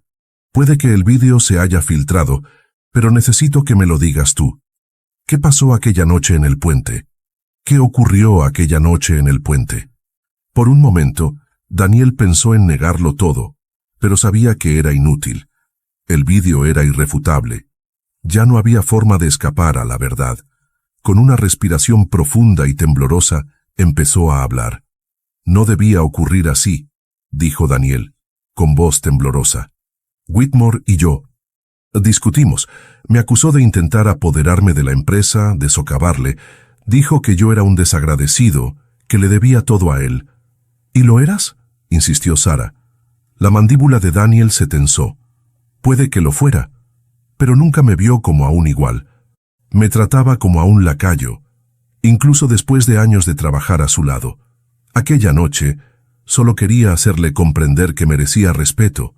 A: «Puede que el vídeo se haya filtrado, pero necesito que me lo digas tú. ¿Qué pasó aquella noche en el puente? ¿Qué ocurrió aquella noche en el puente?» Por un momento, Daniel pensó en negarlo todo, pero sabía que era inútil. El vídeo era irrefutable. Ya no había forma de escapar a la verdad. Con una respiración profunda y temblorosa, empezó a hablar. «No debía ocurrir así», dijo Daniel, con voz temblorosa. «Whitmore y yo discutimos. Me acusó de intentar apoderarme de la empresa, de socavarle. Dijo que yo era un desagradecido, que le debía todo a él». «¿Y lo eras?», insistió Sara. La mandíbula de Daniel se tensó. «Puede que lo fuera, pero nunca me vio como a un igual. Me trataba como a un lacayo, incluso después de años de trabajar a su lado. Aquella noche, solo quería hacerle comprender que merecía respeto».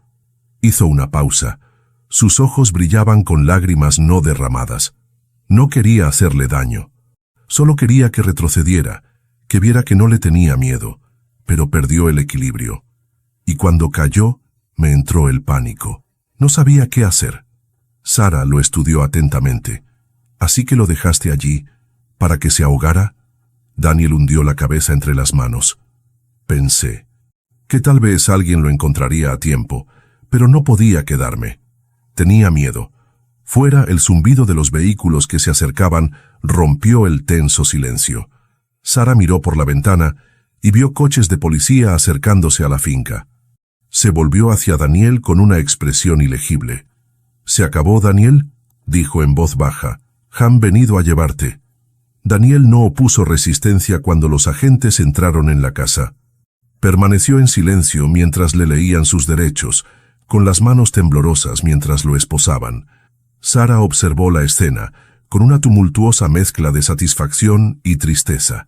A: Hizo una pausa. Sus ojos brillaban con lágrimas no derramadas. No quería hacerle daño. Solo quería que retrocediera, que viera que no le tenía miedo, pero perdió el equilibrio. Y cuando cayó, me entró el pánico. No sabía qué hacer. Sara lo estudió atentamente. «¿Así que lo dejaste allí, para que se ahogara?». Daniel hundió la cabeza entre las manos. «Pensé que tal vez alguien lo encontraría a tiempo, pero no podía quedarme. Tenía miedo». Fuera, el zumbido de los vehículos que se acercaban rompió el tenso silencio. Sara miró por la ventana y vio coches de policía acercándose a la finca. Se volvió hacia Daniel con una expresión ilegible. «¿Se acabó, Daniel?», dijo en voz baja. «Han venido a llevarte». Daniel no opuso resistencia cuando los agentes entraron en la casa. Permaneció en silencio mientras le leían sus derechos, con las manos temblorosas mientras lo esposaban. Sara observó la escena, con una tumultuosa mezcla de satisfacción y tristeza.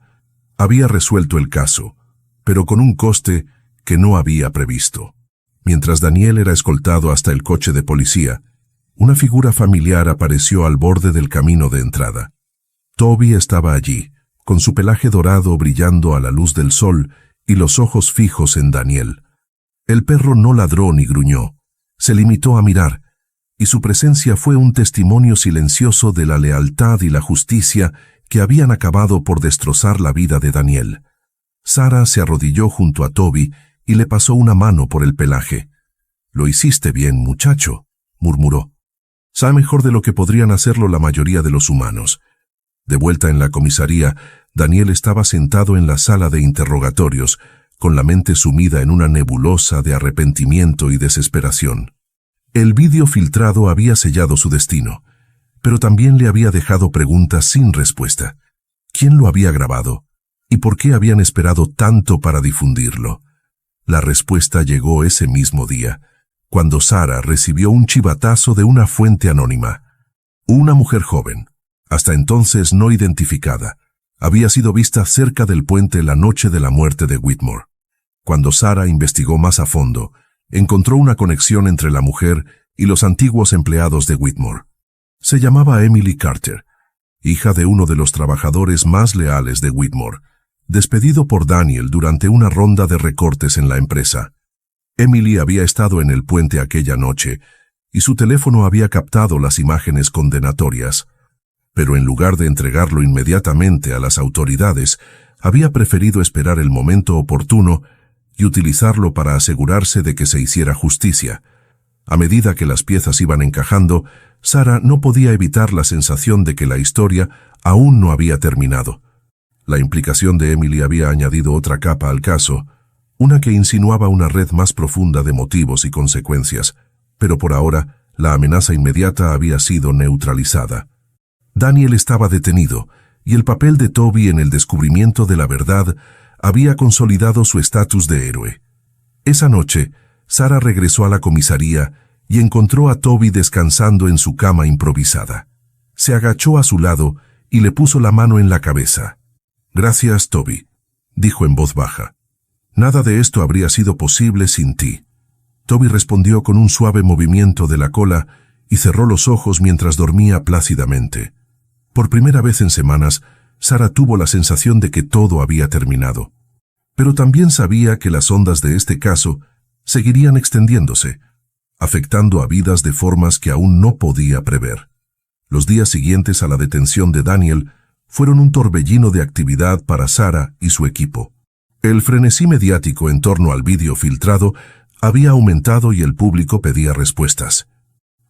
A: Había resuelto el caso, pero con un coste que no había previsto. Mientras Daniel era escoltado hasta el coche de policía, una figura familiar apareció al borde del camino de entrada. Toby estaba allí, con su pelaje dorado brillando a la luz del sol y los ojos fijos en Daniel. El perro no ladró ni gruñó, se limitó a mirar, y su presencia fue un testimonio silencioso de la lealtad y la justicia que habían acabado por destrozar la vida de Daniel. Sara se arrodilló junto a Toby y le pasó una mano por el pelaje. «Lo hiciste bien, muchacho», murmuró. «Sabe mejor de lo que podrían hacerlo la mayoría de los humanos». De vuelta en la comisaría, Daniel estaba sentado en la sala de interrogatorios, con la mente sumida en una nebulosa de arrepentimiento y desesperación. El vídeo filtrado había sellado su destino, pero también le había dejado preguntas sin respuesta. ¿Quién lo había grabado? ¿Y por qué habían esperado tanto para difundirlo? La respuesta llegó ese mismo día, cuando Sara recibió un chivatazo de una fuente anónima. Una mujer joven, hasta entonces no identificada, había sido vista cerca del puente la noche de la muerte de Whitmore. Cuando Sarah investigó más a fondo, encontró una conexión entre la mujer y los antiguos empleados de Whitmore. Se llamaba Emily Carter, hija de uno de los trabajadores más leales de Whitmore, despedido por Daniel durante una ronda de recortes en la empresa. Emily había estado en el puente aquella noche y su teléfono había captado las imágenes condenatorias, pero en lugar de entregarlo inmediatamente a las autoridades, había preferido esperar el momento oportuno y utilizarlo para asegurarse de que se hiciera justicia. A medida que las piezas iban encajando, Sarah no podía evitar la sensación de que la historia aún no había terminado. La implicación de Emily había añadido otra capa al caso, una que insinuaba una red más profunda de motivos y consecuencias, pero por ahora la amenaza inmediata había sido neutralizada. Daniel estaba detenido, y el papel de Toby en el descubrimiento de la verdad había consolidado su estatus de héroe. Esa noche, Sarah regresó a la comisaría y encontró a Toby descansando en su cama improvisada. Se agachó a su lado y le puso la mano en la cabeza. «Gracias, Toby», dijo en voz baja. «Nada de esto habría sido posible sin ti». Toby respondió con un suave movimiento de la cola y cerró los ojos mientras dormía plácidamente. Por primera vez en semanas, Sarah tuvo la sensación de que todo había terminado. Pero también sabía que las ondas de este caso seguirían extendiéndose, afectando a vidas de formas que aún no podía prever. Los días siguientes a la detención de Daniel fueron un torbellino de actividad para Sarah y su equipo. El frenesí mediático en torno al vídeo filtrado había aumentado y el público pedía respuestas.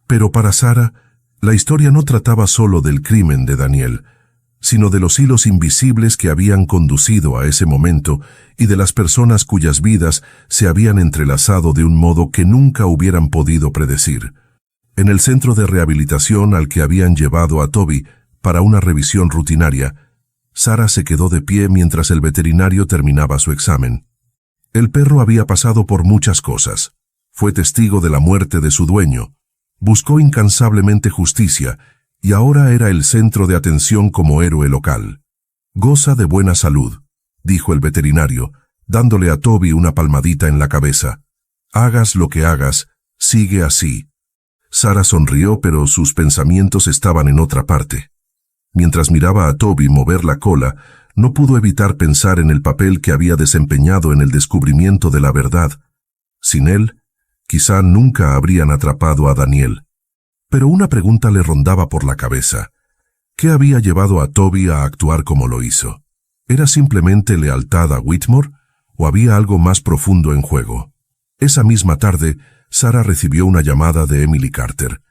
A: Pero para Sarah, la historia no trataba solo del crimen de Daniel, sino de los hilos invisibles que habían conducido a ese momento y de las personas cuyas vidas se habían entrelazado de un modo que nunca hubieran podido predecir. En el centro de rehabilitación al que habían llevado a Toby para una revisión rutinaria, Sarah se quedó de pie mientras el veterinario terminaba su examen. El perro había pasado por muchas cosas. Fue testigo de la muerte de su dueño, buscó incansablemente justicia y ahora era el centro de atención como héroe local. «Goza de buena salud», dijo el veterinario, dándole a Toby una palmadita en la cabeza. «Hagas lo que hagas, sigue así». Sarah sonrió, pero sus pensamientos estaban en otra parte. Mientras miraba a Toby mover la cola, no pudo evitar pensar en el papel que había desempeñado en el descubrimiento de la verdad. Sin él, quizá nunca habrían atrapado a Daniel. Pero una pregunta le rondaba por la cabeza. ¿Qué había llevado a Toby a actuar como lo hizo? ¿Era simplemente lealtad a Whitmore o había algo más profundo en juego? Esa misma tarde, Sarah recibió una llamada de Emily Carter.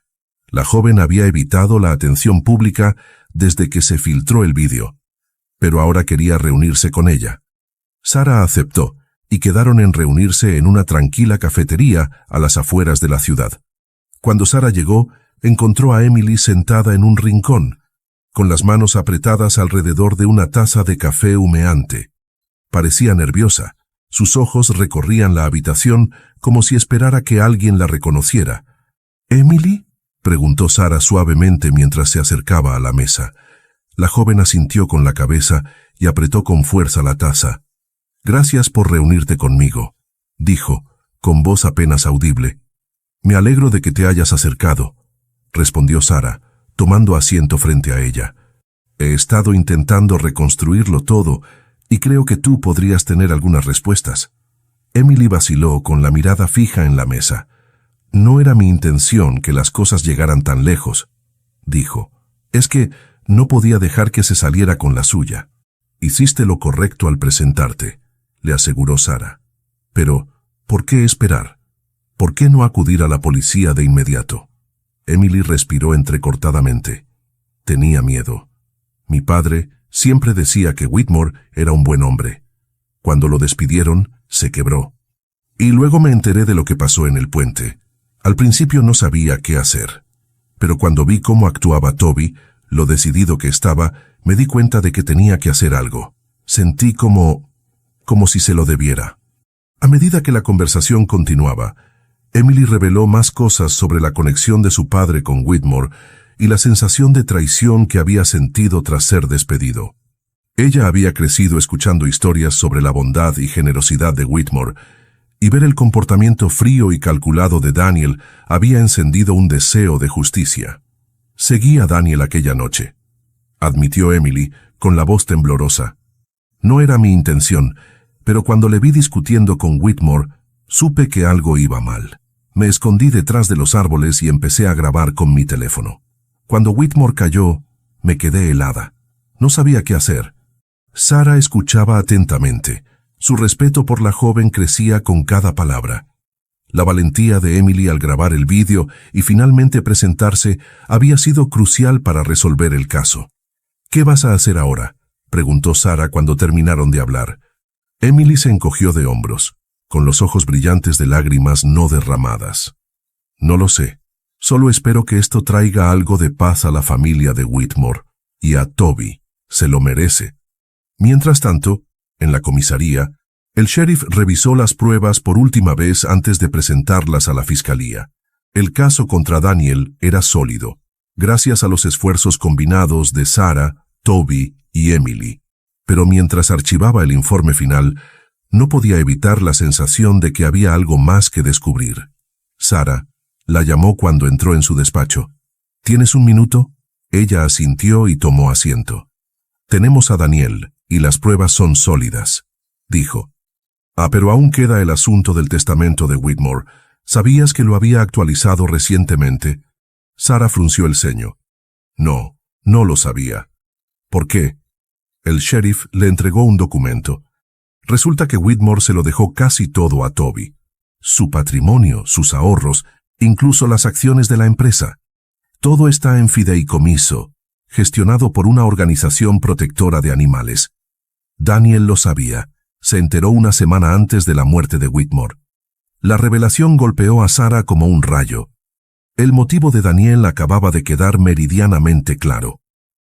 A: La joven había evitado la atención pública desde que se filtró el vídeo, pero ahora quería reunirse con ella. Sarah aceptó y quedaron en reunirse en una tranquila cafetería a las afueras de la ciudad. Cuando Sarah llegó, encontró a Emily sentada en un rincón, con las manos apretadas alrededor de una taza de café humeante. Parecía nerviosa. Sus ojos recorrían la habitación como si esperara que alguien la reconociera. «¿Emily?», preguntó Sarah suavemente mientras se acercaba a la mesa. La joven asintió con la cabeza y apretó con fuerza la taza. «Gracias por reunirte conmigo», dijo, con voz apenas audible. «Me alegro de que te hayas acercado», respondió Sarah, tomando asiento frente a ella. «He estado intentando reconstruirlo todo y creo que tú podrías tener algunas respuestas». Emily vaciló con la mirada fija en la mesa. «No era mi intención que las cosas llegaran tan lejos», dijo. «Es que no podía dejar que se saliera con la suya». «Hiciste lo correcto al presentarte», le aseguró Sarah. «Pero, ¿por qué esperar? ¿Por qué no acudir a la policía de inmediato?» Emily respiró entrecortadamente. Tenía miedo. Mi padre siempre decía que Whitmore era un buen hombre. Cuando lo despidieron, se quebró. Y luego me enteré de lo que pasó en el puente. Al principio no sabía qué hacer. Pero cuando vi cómo actuaba Toby, lo decidido que estaba, me di cuenta de que tenía que hacer algo. Sentí como si se lo debiera. A medida que la conversación continuaba, Emily reveló más cosas sobre la conexión de su padre con Whitmore y la sensación de traición que había sentido tras ser despedido. Ella había crecido escuchando historias sobre la bondad y generosidad de Whitmore, y ver el comportamiento frío y calculado de Daniel había encendido un deseo de justicia. Seguí a Daniel aquella noche, admitió Emily con la voz temblorosa. No era mi intención, pero cuando le vi discutiendo con Whitmore, supe que algo iba mal. Me escondí detrás de los árboles y empecé a grabar con mi teléfono. Cuando Whitmore cayó, me quedé helada. No sabía qué hacer. Sarah escuchaba atentamente. Su respeto por la joven crecía con cada palabra. La valentía de Emily al grabar el vídeo y finalmente presentarse había sido crucial para resolver el caso. «¿Qué vas a hacer ahora?», preguntó Sarah cuando terminaron de hablar. Emily se encogió de hombros, con los ojos brillantes de lágrimas no derramadas. «No lo sé. Solo espero que esto traiga algo de paz a la familia de Whitmore y a Toby. Se lo merece». Mientras tanto, en la comisaría, el sheriff revisó las pruebas por última vez antes de presentarlas a la fiscalía. El caso contra Daniel era sólido, gracias a los esfuerzos combinados de Sarah, Toby y Emily. Pero mientras archivaba el informe final, no podía evitar la sensación de que había algo más que descubrir. Sarah la llamó cuando entró en su despacho. «¿Tienes un minuto?». Ella asintió y tomó asiento. «Tenemos a Daniel, y las pruebas son sólidas», dijo. «Pero aún queda el asunto del testamento de Whitmore. ¿Sabías que lo había actualizado recientemente?». Sarah frunció el ceño. «No, no lo sabía». «¿Por qué?». El sheriff le entregó un documento. Resulta que Whitmore se lo dejó casi todo a Toby. Su patrimonio, sus ahorros, incluso las acciones de la empresa. Todo está en fideicomiso, gestionado por una organización protectora de animales. Daniel lo sabía. Se enteró una semana antes de la muerte de Whitmore. La revelación golpeó a Sarah como un rayo. El motivo de Daniel acababa de quedar meridianamente claro.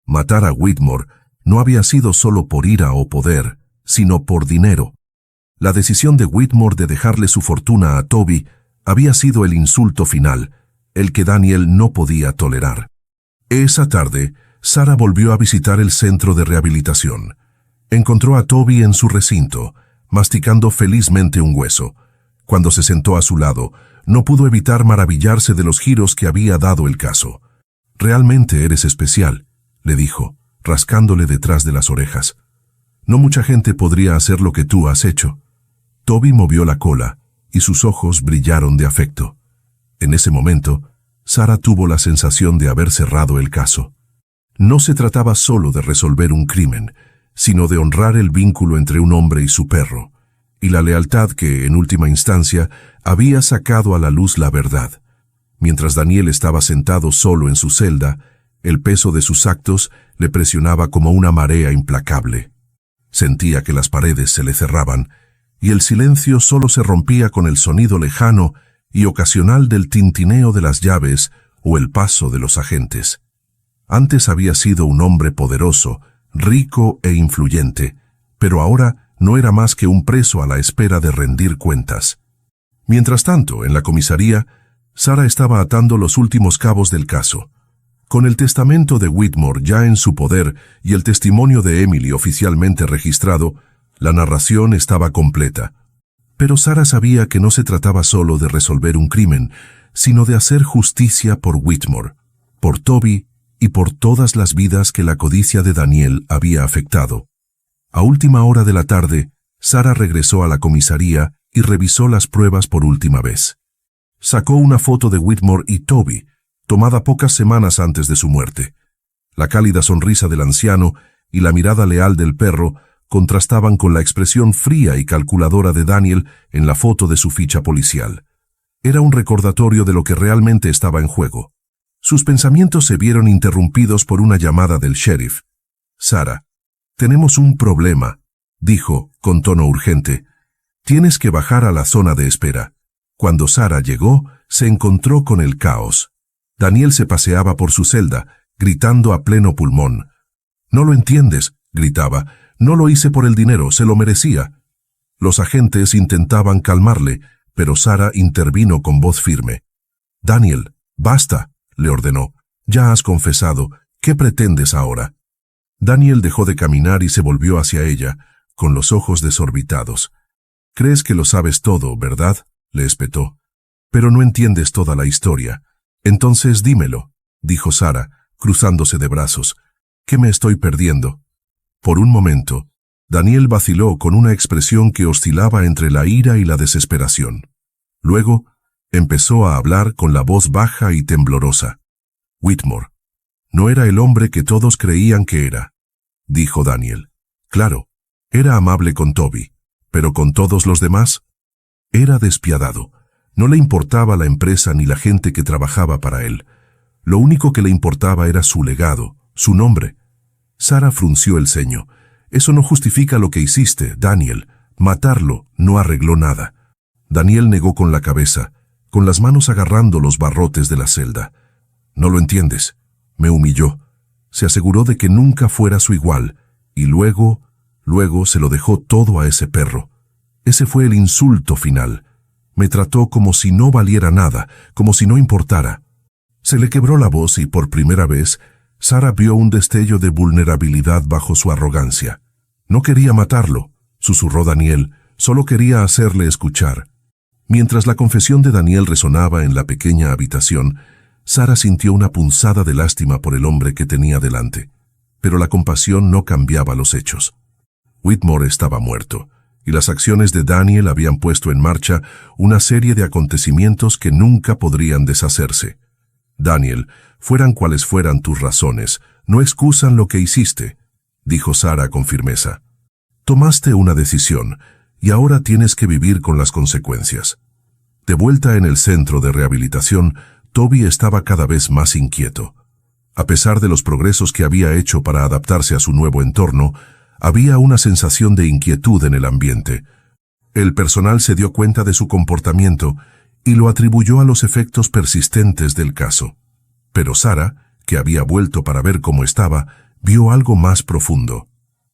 A: Matar a Whitmore no había sido solo por ira o poder, sino por dinero. La decisión de Whitmore de dejarle su fortuna a Toby había sido el insulto final, el que Daniel no podía tolerar. Esa tarde, Sarah volvió a visitar el centro de rehabilitación. Encontró a Toby en su recinto, masticando felizmente un hueso. Cuando se sentó a su lado, no pudo evitar maravillarse de los giros que había dado el caso. «Realmente eres especial», le dijo, rascándole detrás de las orejas. «No mucha gente podría hacer lo que tú has hecho». Toby movió la cola, y sus ojos brillaron de afecto. En ese momento, Sarah tuvo la sensación de haber cerrado el caso. No se trataba solo de resolver un crimen, sino de honrar el vínculo entre un hombre y su perro, y la lealtad que, en última instancia, había sacado a la luz la verdad. Mientras Daniel estaba sentado solo en su celda, el peso de sus actos le presionaba como una marea implacable. Sentía que las paredes se le cerraban, y el silencio solo se rompía con el sonido lejano y ocasional del tintineo de las llaves o el paso de los agentes. Antes había sido un hombre poderoso, rico e influyente, pero ahora no era más que un preso a la espera de rendir cuentas. Mientras tanto, en la comisaría, Sarah estaba atando los últimos cabos del caso. Con el testamento de Whitmore ya en su poder y el testimonio de Emily oficialmente registrado, la narración estaba completa. Pero Sarah sabía que no se trataba solo de resolver un crimen, sino de hacer justicia por Whitmore, por Toby y por todas las vidas que la codicia de Daniel había afectado. A última hora de la tarde, Sarah regresó a la comisaría y revisó las pruebas por última vez. Sacó una foto de Whitmore y Toby, tomada pocas semanas antes de su muerte. La cálida sonrisa del anciano y la mirada leal del perro contrastaban con la expresión fría y calculadora de Daniel en la foto de su ficha policial. Era un recordatorio de lo que realmente estaba en juego. Sus pensamientos se vieron interrumpidos por una llamada del sheriff. «Sarah, tenemos un problema», dijo, con tono urgente. «Tienes que bajar a la zona de espera». Cuando Sarah llegó, se encontró con el caos. Daniel se paseaba por su celda, gritando a pleno pulmón. «No lo entiendes», gritaba. «No lo hice por el dinero, se lo merecía». Los agentes intentaban calmarle, pero Sarah intervino con voz firme. «Daniel, basta», le ordenó. Ya has confesado. ¿Qué pretendes ahora? Daniel dejó de caminar y se volvió hacia ella, con los ojos desorbitados. «Crees que lo sabes todo, ¿verdad?», le espetó. «Pero no entiendes toda la historia. Entonces dímelo», dijo Sara, cruzándose de brazos. «¿Qué me estoy perdiendo?». Por un momento, Daniel vaciló con una expresión que oscilaba entre la ira y la desesperación. Luego, empezó a hablar con la voz baja y temblorosa. «Whitmore no era el hombre que todos creían que era», dijo Daniel. «Claro, era amable con Toby, pero con todos los demás, era despiadado. No le importaba la empresa ni la gente que trabajaba para él. Lo único que le importaba era su legado, su nombre». Sara frunció el ceño. «Eso no justifica lo que hiciste, Daniel. Matarlo no arregló nada». Daniel negó con la cabeza, con las manos agarrando los barrotes de la celda. «No lo entiendes. Me humilló. Se aseguró de que nunca fuera su igual, y luego se lo dejó todo a ese perro. Ese fue el insulto final. Me trató como si no valiera nada, como si no importara». Se le quebró la voz y por primera vez Sara vio un destello de vulnerabilidad bajo su arrogancia. «No quería matarlo», susurró Daniel, «solo quería hacerle escuchar». Mientras la confesión de Daniel resonaba en la pequeña habitación, Sara sintió una punzada de lástima por el hombre que tenía delante. Pero la compasión no cambiaba los hechos. Whitmore estaba muerto, y las acciones de Daniel habían puesto en marcha una serie de acontecimientos que nunca podrían deshacerse. «Daniel, fueran cuales fueran tus razones, no excusan lo que hiciste», dijo Sara con firmeza. «Tomaste una decisión, y ahora tienes que vivir con las consecuencias». De vuelta en el centro de rehabilitación, Toby estaba cada vez más inquieto. A pesar de los progresos que había hecho para adaptarse a su nuevo entorno, había una sensación de inquietud en el ambiente. El personal se dio cuenta de su comportamiento y lo atribuyó a los efectos persistentes del caso. Pero Sara, que había vuelto para ver cómo estaba, vio algo más profundo.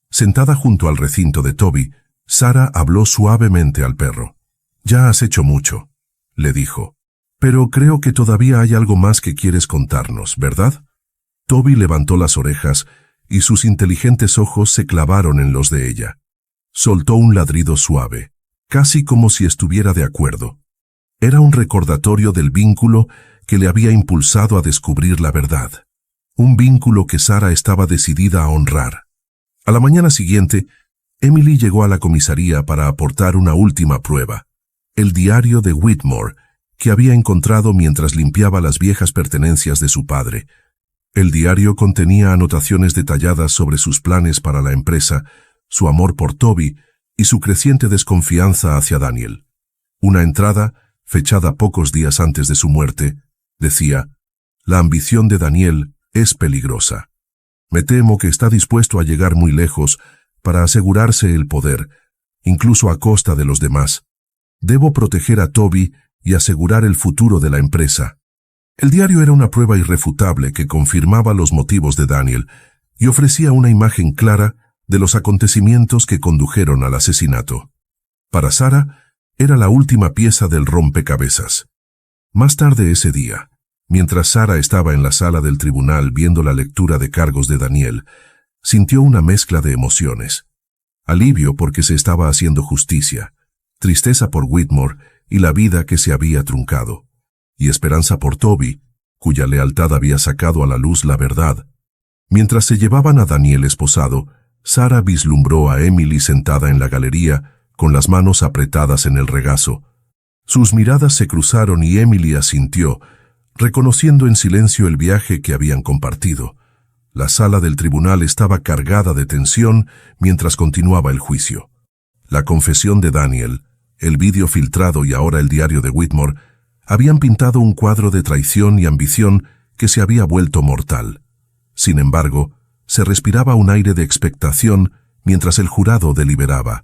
A: Sentada junto al recinto de Toby, Sara habló suavemente al perro. «Ya has hecho mucho», le dijo. «Pero creo que todavía hay algo más que quieres contarnos, ¿verdad?». Toby levantó las orejas y sus inteligentes ojos se clavaron en los de ella. Soltó un ladrido suave, casi como si estuviera de acuerdo. Era un recordatorio del vínculo que le había impulsado a descubrir la verdad. Un vínculo que Sara estaba decidida a honrar. A la mañana siguiente, Emily llegó a la comisaría para aportar una última prueba. El diario de Whitmore, que había encontrado mientras limpiaba las viejas pertenencias de su padre. El diario contenía anotaciones detalladas sobre sus planes para la empresa, su amor por Toby y su creciente desconfianza hacia Daniel. Una entrada, fechada pocos días antes de su muerte, decía: «La ambición de Daniel es peligrosa. Me temo que está dispuesto a llegar muy lejos para asegurarse el poder, incluso a costa de los demás. Debo proteger a Toby y asegurar el futuro de la empresa». El diario era una prueba irrefutable que confirmaba los motivos de Daniel y ofrecía una imagen clara de los acontecimientos que condujeron al asesinato. Para Sara, era la última pieza del rompecabezas. Más tarde ese día, mientras Sara estaba en la sala del tribunal viendo la lectura de cargos de Daniel, sintió una mezcla de emociones. Alivio porque se estaba haciendo justicia, tristeza por Whitmore y la vida que se había truncado, y esperanza por Toby, cuya lealtad había sacado a la luz la verdad. Mientras se llevaban a Daniel esposado, Sara vislumbró a Emily sentada en la galería, con las manos apretadas en el regazo. Sus miradas se cruzaron y Emily asintió, reconociendo en silencio el viaje que habían compartido. La sala del tribunal estaba cargada de tensión mientras continuaba el juicio. La confesión de Daniel, el vídeo filtrado y ahora el diario de Whitmore, habían pintado un cuadro de traición y ambición que se había vuelto mortal. Sin embargo, se respiraba un aire de expectación mientras el jurado deliberaba.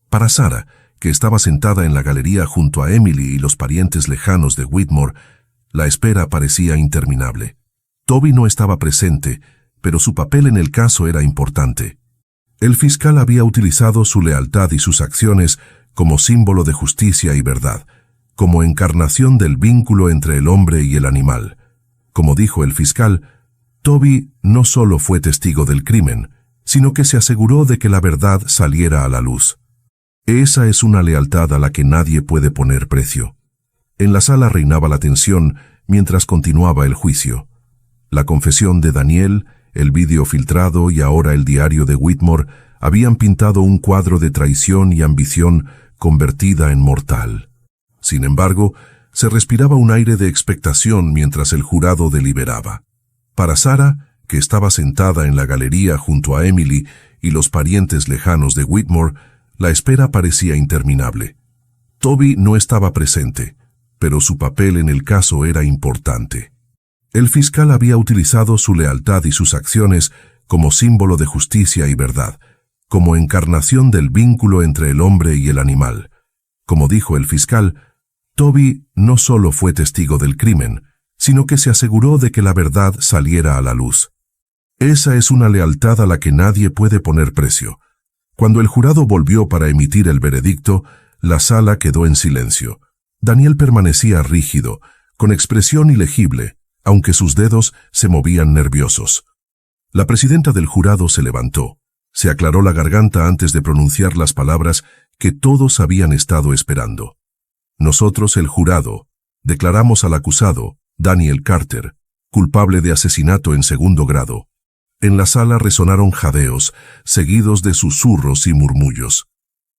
A: Para Sara, que estaba sentada en la galería junto a Emily y los parientes lejanos de Whitmore, la espera parecía interminable. Toby no estaba presente, pero su papel en el caso era importante. El fiscal había utilizado su lealtad y sus acciones como símbolo de justicia y verdad, como encarnación del vínculo entre el hombre y el animal. Como dijo el fiscal, Toby no solo fue testigo del crimen, sino que se aseguró de que la verdad saliera a la luz. Esa es una lealtad a la que nadie puede poner precio. En la sala reinaba la tensión mientras continuaba el juicio. La confesión de Daniel, el vídeo filtrado y ahora el diario de Whitmore habían pintado un cuadro de traición y ambición convertida en mortal. Sin embargo, se respiraba un aire de expectación mientras el jurado deliberaba. Para Sarah, que estaba sentada en la galería junto a Emily y los parientes lejanos de Whitmore, la espera parecía interminable. Toby no estaba presente, pero su papel en el caso era importante. El fiscal había utilizado su lealtad y sus acciones como símbolo de justicia y verdad, como encarnación del vínculo entre el hombre y el animal. Como dijo el fiscal, Toby no solo fue testigo del crimen, sino que se aseguró de que la verdad saliera a la luz. Esa es una lealtad a la que nadie puede poner precio. Cuando el jurado volvió para emitir el veredicto, la sala quedó en silencio. Daniel permanecía rígido, con expresión ilegible, aunque sus dedos se movían nerviosos. La presidenta del jurado se levantó. Se aclaró la garganta antes de pronunciar las palabras que todos habían estado esperando. Nosotros, el jurado, declaramos al acusado, Daniel Carter, culpable de asesinato en segundo grado. En la sala resonaron jadeos, seguidos de susurros y murmullos.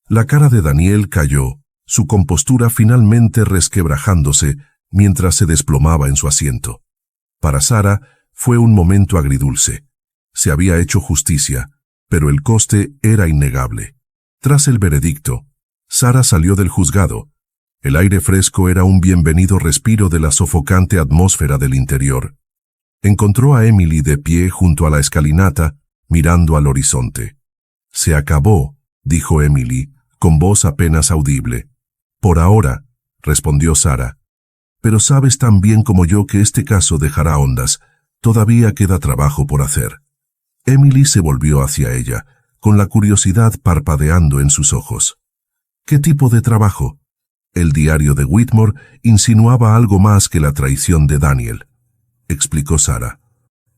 A: La cara de Daniel cayó, su compostura finalmente resquebrajándose mientras se desplomaba en su asiento. Para Sarah fue un momento agridulce. Se había hecho justicia, pero el coste era innegable. Tras el veredicto, Sarah salió del juzgado. El aire fresco era un bienvenido respiro de la sofocante atmósfera del interior. Encontró a Emily de pie junto a la escalinata, mirando al horizonte. «Se acabó», dijo Emily, con voz apenas audible. «Por ahora», respondió Sarah. «Pero sabes tan bien como yo que este caso dejará ondas. Todavía queda trabajo por hacer». Emily se volvió hacia ella, con la curiosidad parpadeando en sus ojos. «¿Qué tipo de trabajo?» El diario de Whitmore insinuaba algo más que la traición de Daniel, explicó Sarah.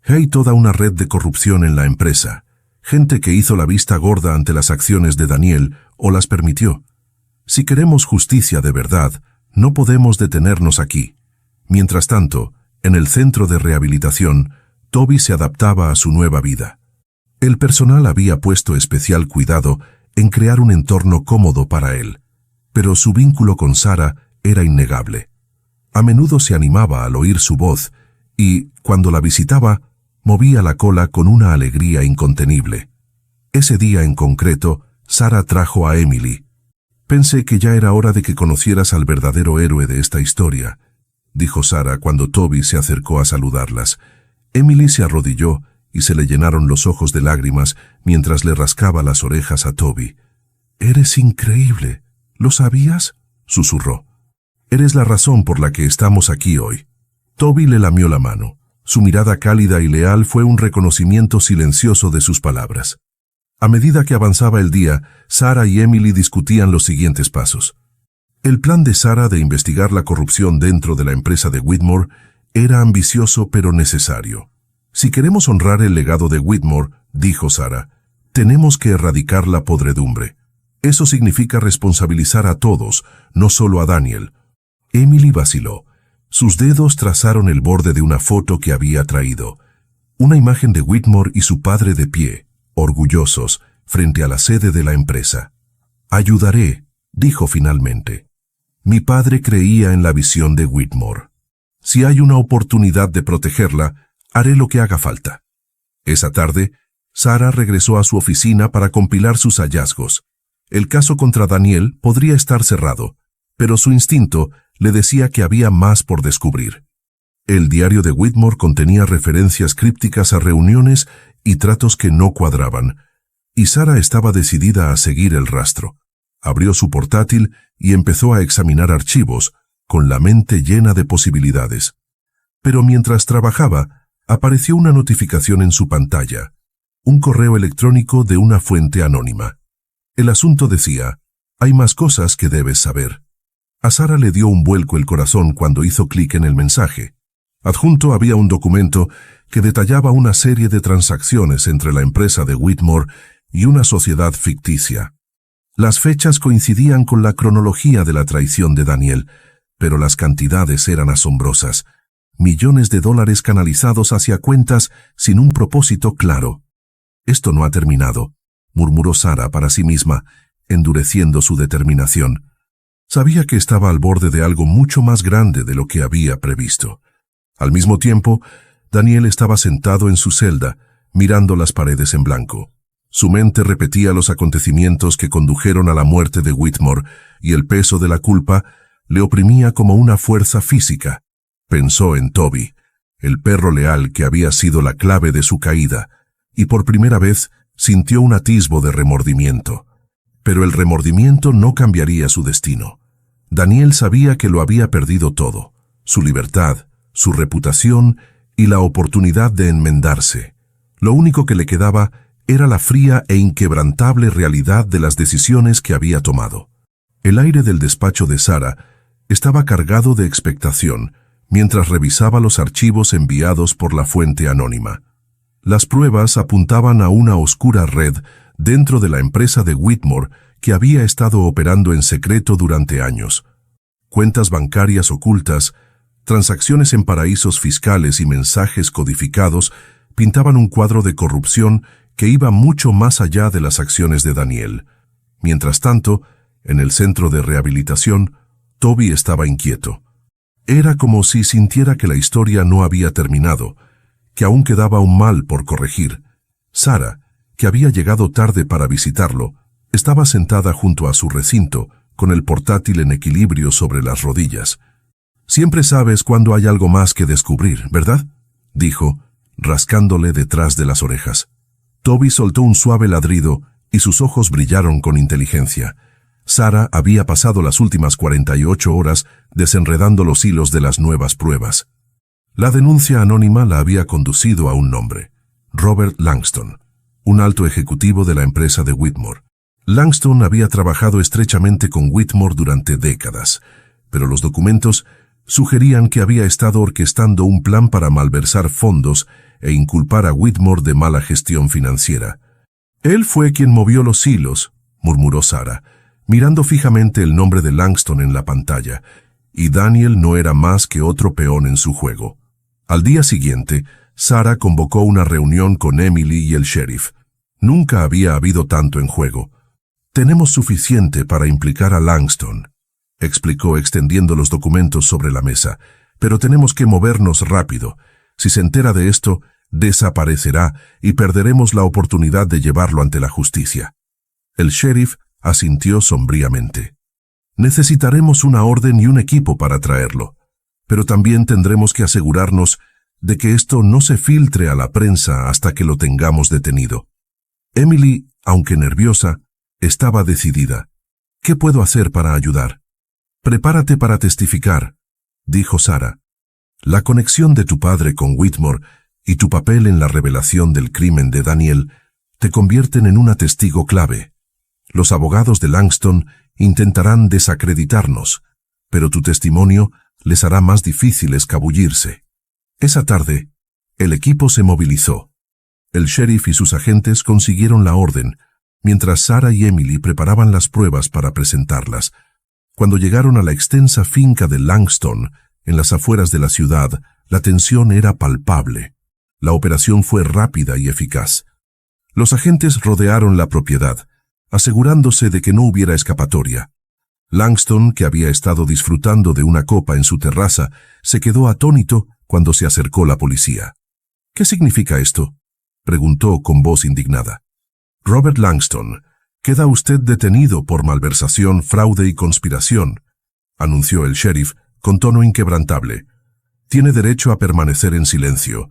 A: Hay toda una red de corrupción en la empresa, gente que hizo la vista gorda ante las acciones de Daniel o las permitió. Si queremos justicia de verdad, no podemos detenernos aquí. Mientras tanto, en el centro de rehabilitación, Toby se adaptaba a su nueva vida. El personal había puesto especial cuidado en crear un entorno cómodo para él, pero su vínculo con Sarah era innegable. A menudo se animaba al oír su voz y, cuando la visitaba, movía la cola con una alegría incontenible. Ese día en concreto, Sarah trajo a Emily. «Pensé que ya era hora de que conocieras al verdadero héroe de esta historia», dijo Sarah cuando Toby se acercó a saludarlas. Emily se arrodilló y se le llenaron los ojos de lágrimas mientras le rascaba las orejas a Toby. «Eres increíble. ¿Lo sabías?», susurró. «Eres la razón por la que estamos aquí hoy». Toby le lamió la mano. Su mirada cálida y leal fue un reconocimiento silencioso de sus palabras. A medida que avanzaba el día, Sarah y Emily discutían los siguientes pasos. El plan de Sarah de investigar la corrupción dentro de la empresa de Whitmore era ambicioso pero necesario. «Si queremos honrar el legado de Whitmore», dijo Sarah, «tenemos que erradicar la podredumbre. Eso significa responsabilizar a todos, no solo a Daniel». Emily vaciló. Sus dedos trazaron el borde de una foto que había traído. Una imagen de Whitmore y su padre de pie, orgullosos, frente a la sede de la empresa. «Ayudaré», dijo finalmente. «Mi padre creía en la visión de Whitmore. Si hay una oportunidad de protegerla, haré lo que haga falta». Esa tarde, Sarah regresó a su oficina para compilar sus hallazgos. El caso contra Daniel podría estar cerrado, pero su instinto le decía que había más por descubrir. El diario de Whitmore contenía referencias crípticas a reuniones y tratos que no cuadraban, y Sarah estaba decidida a seguir el rastro. Abrió su portátil y empezó a examinar archivos, con la mente llena de posibilidades. Pero mientras trabajaba, apareció una notificación en su pantalla, un correo electrónico de una fuente anónima. El asunto decía: «Hay más cosas que debes saber». A Sarah le dio un vuelco el corazón cuando hizo clic en el mensaje. Adjunto había un documento que detallaba una serie de transacciones entre la empresa de Whitmore y una sociedad ficticia. Las fechas coincidían con la cronología de la traición de Daniel, pero las cantidades eran asombrosas. Millones de dólares canalizados hacia cuentas sin un propósito claro. «Esto no ha terminado», murmuró Sarah para sí misma, endureciendo su determinación. Sabía que estaba al borde de algo mucho más grande de lo que había previsto. Al mismo tiempo, Daniel estaba sentado en su celda, mirando las paredes en blanco. Su mente repetía los acontecimientos que condujeron a la muerte de Whitmore, y el peso de la culpa le oprimía como una fuerza física. Pensó en Toby, el perro leal que había sido la clave de su caída, y por primera vez sintió un atisbo de remordimiento. Pero el remordimiento no cambiaría su destino. Daniel sabía que lo había perdido todo: su libertad, su reputación y la oportunidad de enmendarse. Lo único que le quedaba era la fría e inquebrantable realidad de las decisiones que había tomado. El aire del despacho de Sarah estaba cargado de expectación mientras revisaba los archivos enviados por la fuente anónima. Las pruebas apuntaban a una oscura red dentro de la empresa de Whitmore que había estado operando en secreto durante años. Cuentas bancarias ocultas, transacciones en paraísos fiscales y mensajes codificados pintaban un cuadro de corrupción que iba mucho más allá de las acciones de Daniel. Mientras tanto, en el centro de rehabilitación, Toby estaba inquieto. Era como si sintiera que la historia no había terminado, que aún quedaba un mal por corregir. Sarah, que había llegado tarde para visitarlo, estaba sentada junto a su recinto, con el portátil en equilibrio sobre las rodillas. «Siempre sabes cuando hay algo más que descubrir, ¿verdad?», dijo, rascándole detrás de las orejas. Toby soltó un suave ladrido y sus ojos brillaron con inteligencia. Sarah había pasado las últimas 48 horas desenredando los hilos de las nuevas pruebas. La denuncia anónima la había conducido a un nombre: Robert Langston, un alto ejecutivo de la empresa de Whitmore. Langston había trabajado estrechamente con Whitmore durante décadas, pero los documentos sugerían que había estado orquestando un plan para malversar fondos e inculpar a Whitmore de mala gestión financiera. «Él fue quien movió los hilos», murmuró Sarah, mirando fijamente el nombre de Langston en la pantalla, y Daniel no era más que otro peón en su juego. Al día siguiente, Sarah convocó una reunión con Emily y el sheriff. Nunca había habido tanto en juego. «Tenemos suficiente para implicar a Langston», explicó extendiendo los documentos sobre la mesa, «pero tenemos que movernos rápido. Si se entera de esto, desaparecerá y perderemos la oportunidad de llevarlo ante la justicia». El sheriff asintió sombríamente. «Necesitaremos una orden y un equipo para traerlo, pero también tendremos que asegurarnos de que esto no se filtre a la prensa hasta que lo tengamos detenido». Emily, aunque nerviosa, estaba decidida. «¿Qué puedo hacer para ayudar?» «Prepárate para testificar», dijo Sarah. «La conexión de tu padre con Whitmore y tu papel en la revelación del crimen de Daniel te convierten en una testigo clave. Los abogados de Langston intentarán desacreditarnos, pero tu testimonio les hará más difícil escabullirse». Esa tarde, el equipo se movilizó. El sheriff y sus agentes consiguieron la orden, mientras Sarah y Emily preparaban las pruebas para presentarlas. Cuando llegaron a la extensa finca de Langston, en las afueras de la ciudad, la tensión era palpable. La operación fue rápida y eficaz. Los agentes rodearon la propiedad, asegurándose de que no hubiera escapatoria. Langston, que había estado disfrutando de una copa en su terraza, se quedó atónito cuando se acercó la policía. «¿Qué significa esto?», preguntó con voz indignada. «Robert Langston, queda usted detenido por malversación, fraude y conspiración», anunció el sheriff con tono inquebrantable. «Tiene derecho a permanecer en silencio».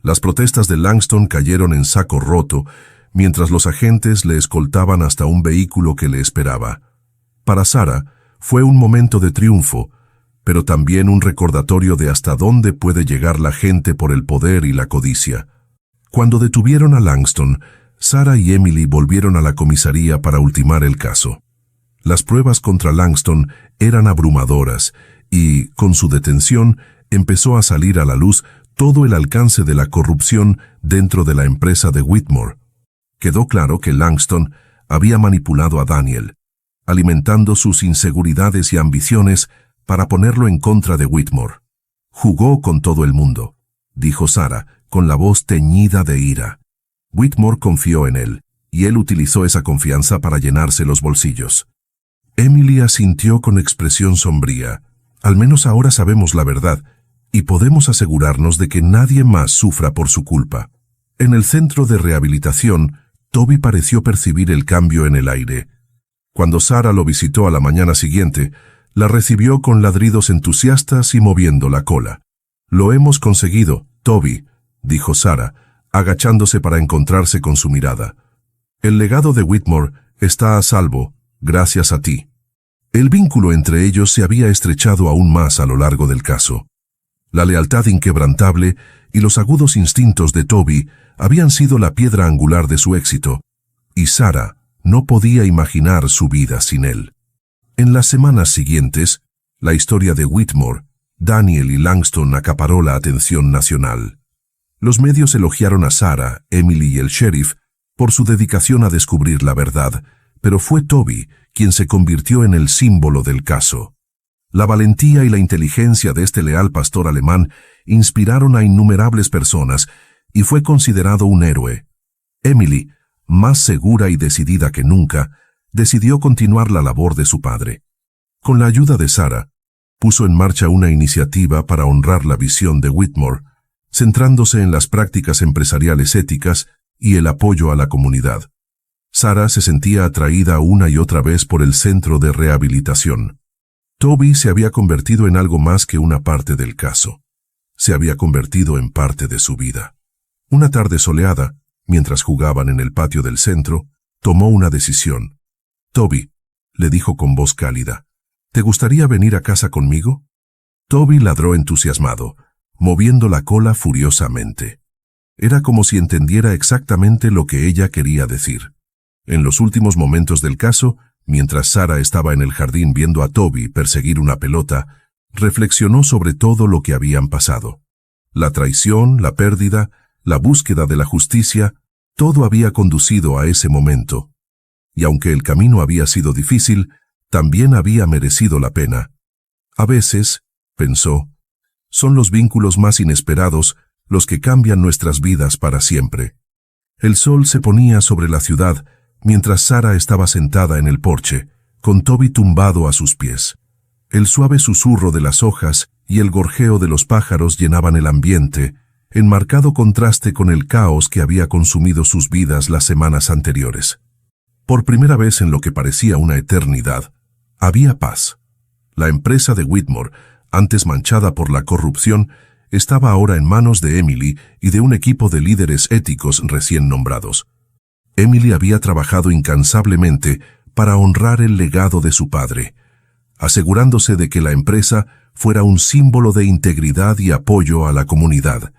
A: Las protestas de Langston cayeron en saco roto, mientras los agentes le escoltaban hasta un vehículo que le esperaba. Para Sarah, fue un momento de triunfo, pero también un recordatorio de hasta dónde puede llegar la gente por el poder y la codicia. Cuando detuvieron a Langston, Sarah y Emily volvieron a la comisaría para ultimar el caso. Las pruebas contra Langston eran abrumadoras y, con su detención, empezó a salir a la luz todo el alcance de la corrupción dentro de la empresa de Whitmore. Quedó claro que Langston había manipulado a Daniel, alimentando sus inseguridades y ambiciones para ponerlo en contra de Whitmore. Jugó con todo el mundo, dijo Sarah, con la voz teñida de ira. Whitmore confió en él, y él utilizó esa confianza para llenarse los bolsillos. Emily asintió con expresión sombría. Al menos ahora sabemos la verdad, y podemos asegurarnos de que nadie más sufra por su culpa. En el centro de rehabilitación, Toby pareció percibir el cambio en el aire. Cuando Sarah lo visitó a la mañana siguiente, la recibió con ladridos entusiastas y moviendo la cola. «Lo hemos conseguido, Toby», dijo Sarah, agachándose para encontrarse con su mirada. «El legado de Whitmore está a salvo, gracias a ti». El vínculo entre ellos se había estrechado aún más a lo largo del caso. La lealtad inquebrantable y los agudos instintos de Toby habían sido la piedra angular de su éxito, y Sarah no podía imaginar su vida sin él. En las semanas siguientes, la historia de Whitmore, Daniel y Langston acaparó la atención nacional. Los medios elogiaron a Sarah, Emily y el sheriff por su dedicación a descubrir la verdad, pero fue Toby quien se convirtió en el símbolo del caso. La valentía y la inteligencia de este leal pastor alemán inspiraron a innumerables personas y fue considerado un héroe. Emily, más segura y decidida que nunca, decidió continuar la labor de su padre. Con la ayuda de Sarah, puso en marcha una iniciativa para honrar la visión de Whitmore, centrándose en las prácticas empresariales éticas y el apoyo a la comunidad. Sarah se sentía atraída una y otra vez por el centro de rehabilitación. Toby se había convertido en algo más que una parte del caso. Se había convertido en parte de su vida. Una tarde soleada, mientras jugaban en el patio del centro, tomó una decisión. «Toby», le dijo con voz cálida, «¿te gustaría venir a casa conmigo?» Toby ladró entusiasmado, moviendo la cola furiosamente. Era como si entendiera exactamente lo que ella quería decir. En los últimos momentos del caso, mientras Sarah estaba en el jardín viendo a Toby perseguir una pelota, reflexionó sobre todo lo que habían pasado. La traición, la pérdida, la búsqueda de la justicia, todo había conducido a ese momento. Y aunque el camino había sido difícil, también había merecido la pena. A veces, pensó, son los vínculos más inesperados los que cambian nuestras vidas para siempre. El sol se ponía sobre la ciudad mientras Sarah estaba sentada en el porche, con Toby tumbado a sus pies. El suave susurro de las hojas y el gorjeo de los pájaros llenaban el ambiente, en marcado contraste con el caos que había consumido sus vidas las semanas anteriores. Por primera vez en lo que parecía una eternidad, había paz. La empresa de Whitmore, antes manchada por la corrupción, estaba ahora en manos de Emily y de un equipo de líderes éticos recién nombrados. Emily había trabajado incansablemente para honrar el legado de su padre, asegurándose de que la empresa fuera un símbolo de integridad y apoyo a la comunidad.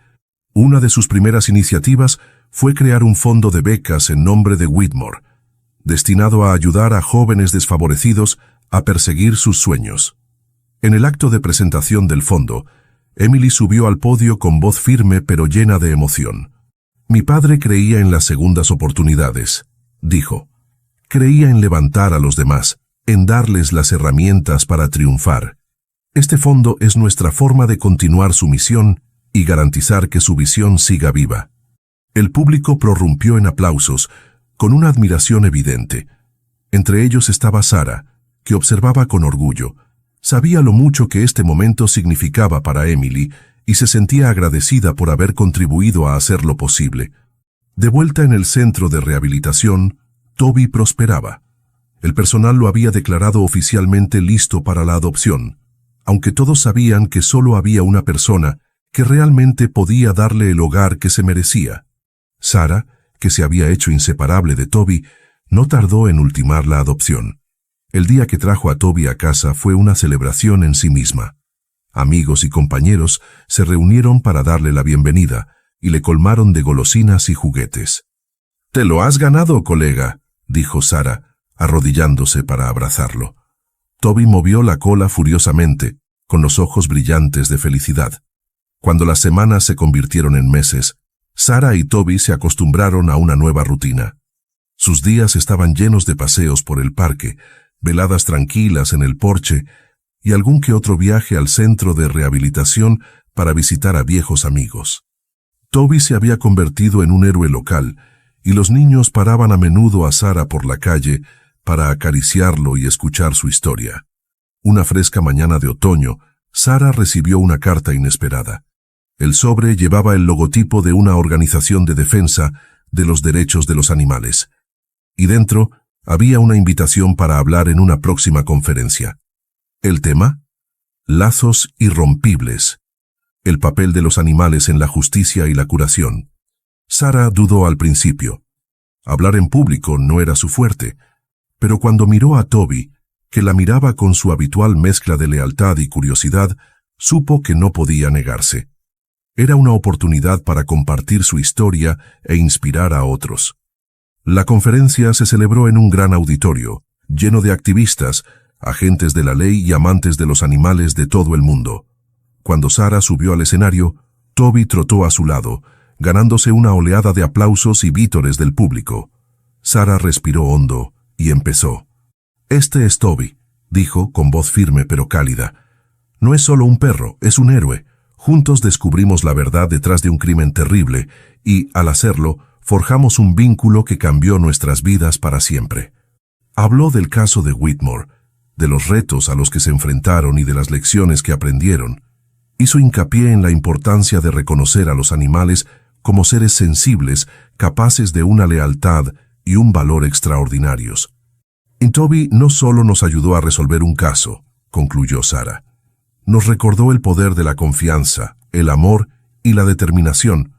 A: Una de sus primeras iniciativas fue crear un fondo de becas en nombre de Whitmore, destinado a ayudar a jóvenes desfavorecidos a perseguir sus sueños. En el acto de presentación del fondo, Emily subió al podio con voz firme pero llena de emoción. «Mi padre creía en las segundas oportunidades», dijo. «Creía en levantar a los demás, en darles las herramientas para triunfar. Este fondo es nuestra forma de continuar su misión y garantizar que su visión siga viva». El público prorrumpió en aplausos, con una admiración evidente. Entre ellos estaba Sarah, que observaba con orgullo. Sabía lo mucho que este momento significaba para Emily y se sentía agradecida por haber contribuido a hacerlo posible. De vuelta en el centro de rehabilitación, Toby prosperaba. El personal lo había declarado oficialmente listo para la adopción, aunque todos sabían que solo había una persona que realmente podía darle el hogar que se merecía. Sarah, que se había hecho inseparable de Toby, no tardó en ultimar la adopción. El día que trajo a Toby a casa fue una celebración en sí misma. Amigos y compañeros se reunieron para darle la bienvenida y le colmaron de golosinas y juguetes. «Te lo has ganado, colega», dijo Sarah, arrodillándose para abrazarlo. Toby movió la cola furiosamente, con los ojos brillantes de felicidad. Cuando las semanas se convirtieron en meses, Sarah y Toby se acostumbraron a una nueva rutina. Sus días estaban llenos de paseos por el parque, veladas tranquilas en el porche y algún que otro viaje al centro de rehabilitación para visitar a viejos amigos. Toby se había convertido en un héroe local y los niños paraban a menudo a Sarah por la calle para acariciarlo y escuchar su historia. Una fresca mañana de otoño, Sarah recibió una carta inesperada. El sobre llevaba el logotipo de una organización de defensa de los derechos de los animales. Y dentro había una invitación para hablar en una próxima conferencia. ¿El tema? Lazos irrompibles. El papel de los animales en la justicia y la curación. Sarah dudó al principio. Hablar en público no era su fuerte, pero cuando miró a Toby, que la miraba con su habitual mezcla de lealtad y curiosidad, supo que no podía negarse. Era una oportunidad para compartir su historia e inspirar a otros. La conferencia se celebró en un gran auditorio, lleno de activistas, agentes de la ley y amantes de los animales de todo el mundo. Cuando Sarah subió al escenario, Toby trotó a su lado, ganándose una oleada de aplausos y vítores del público. Sarah respiró hondo y empezó. «Este es Toby», dijo con voz firme pero cálida. «No es solo un perro, es un héroe. Juntos descubrimos la verdad detrás de un crimen terrible y, al hacerlo, forjamos un vínculo que cambió nuestras vidas para siempre». Habló del caso de Whitmore, de los retos a los que se enfrentaron y de las lecciones que aprendieron. Hizo hincapié en la importancia de reconocer a los animales como seres sensibles, capaces de una lealtad y un valor extraordinarios. Y Toby no solo nos ayudó a resolver un caso, concluyó Sarah. Nos recordó el poder de la confianza, el amor y la determinación,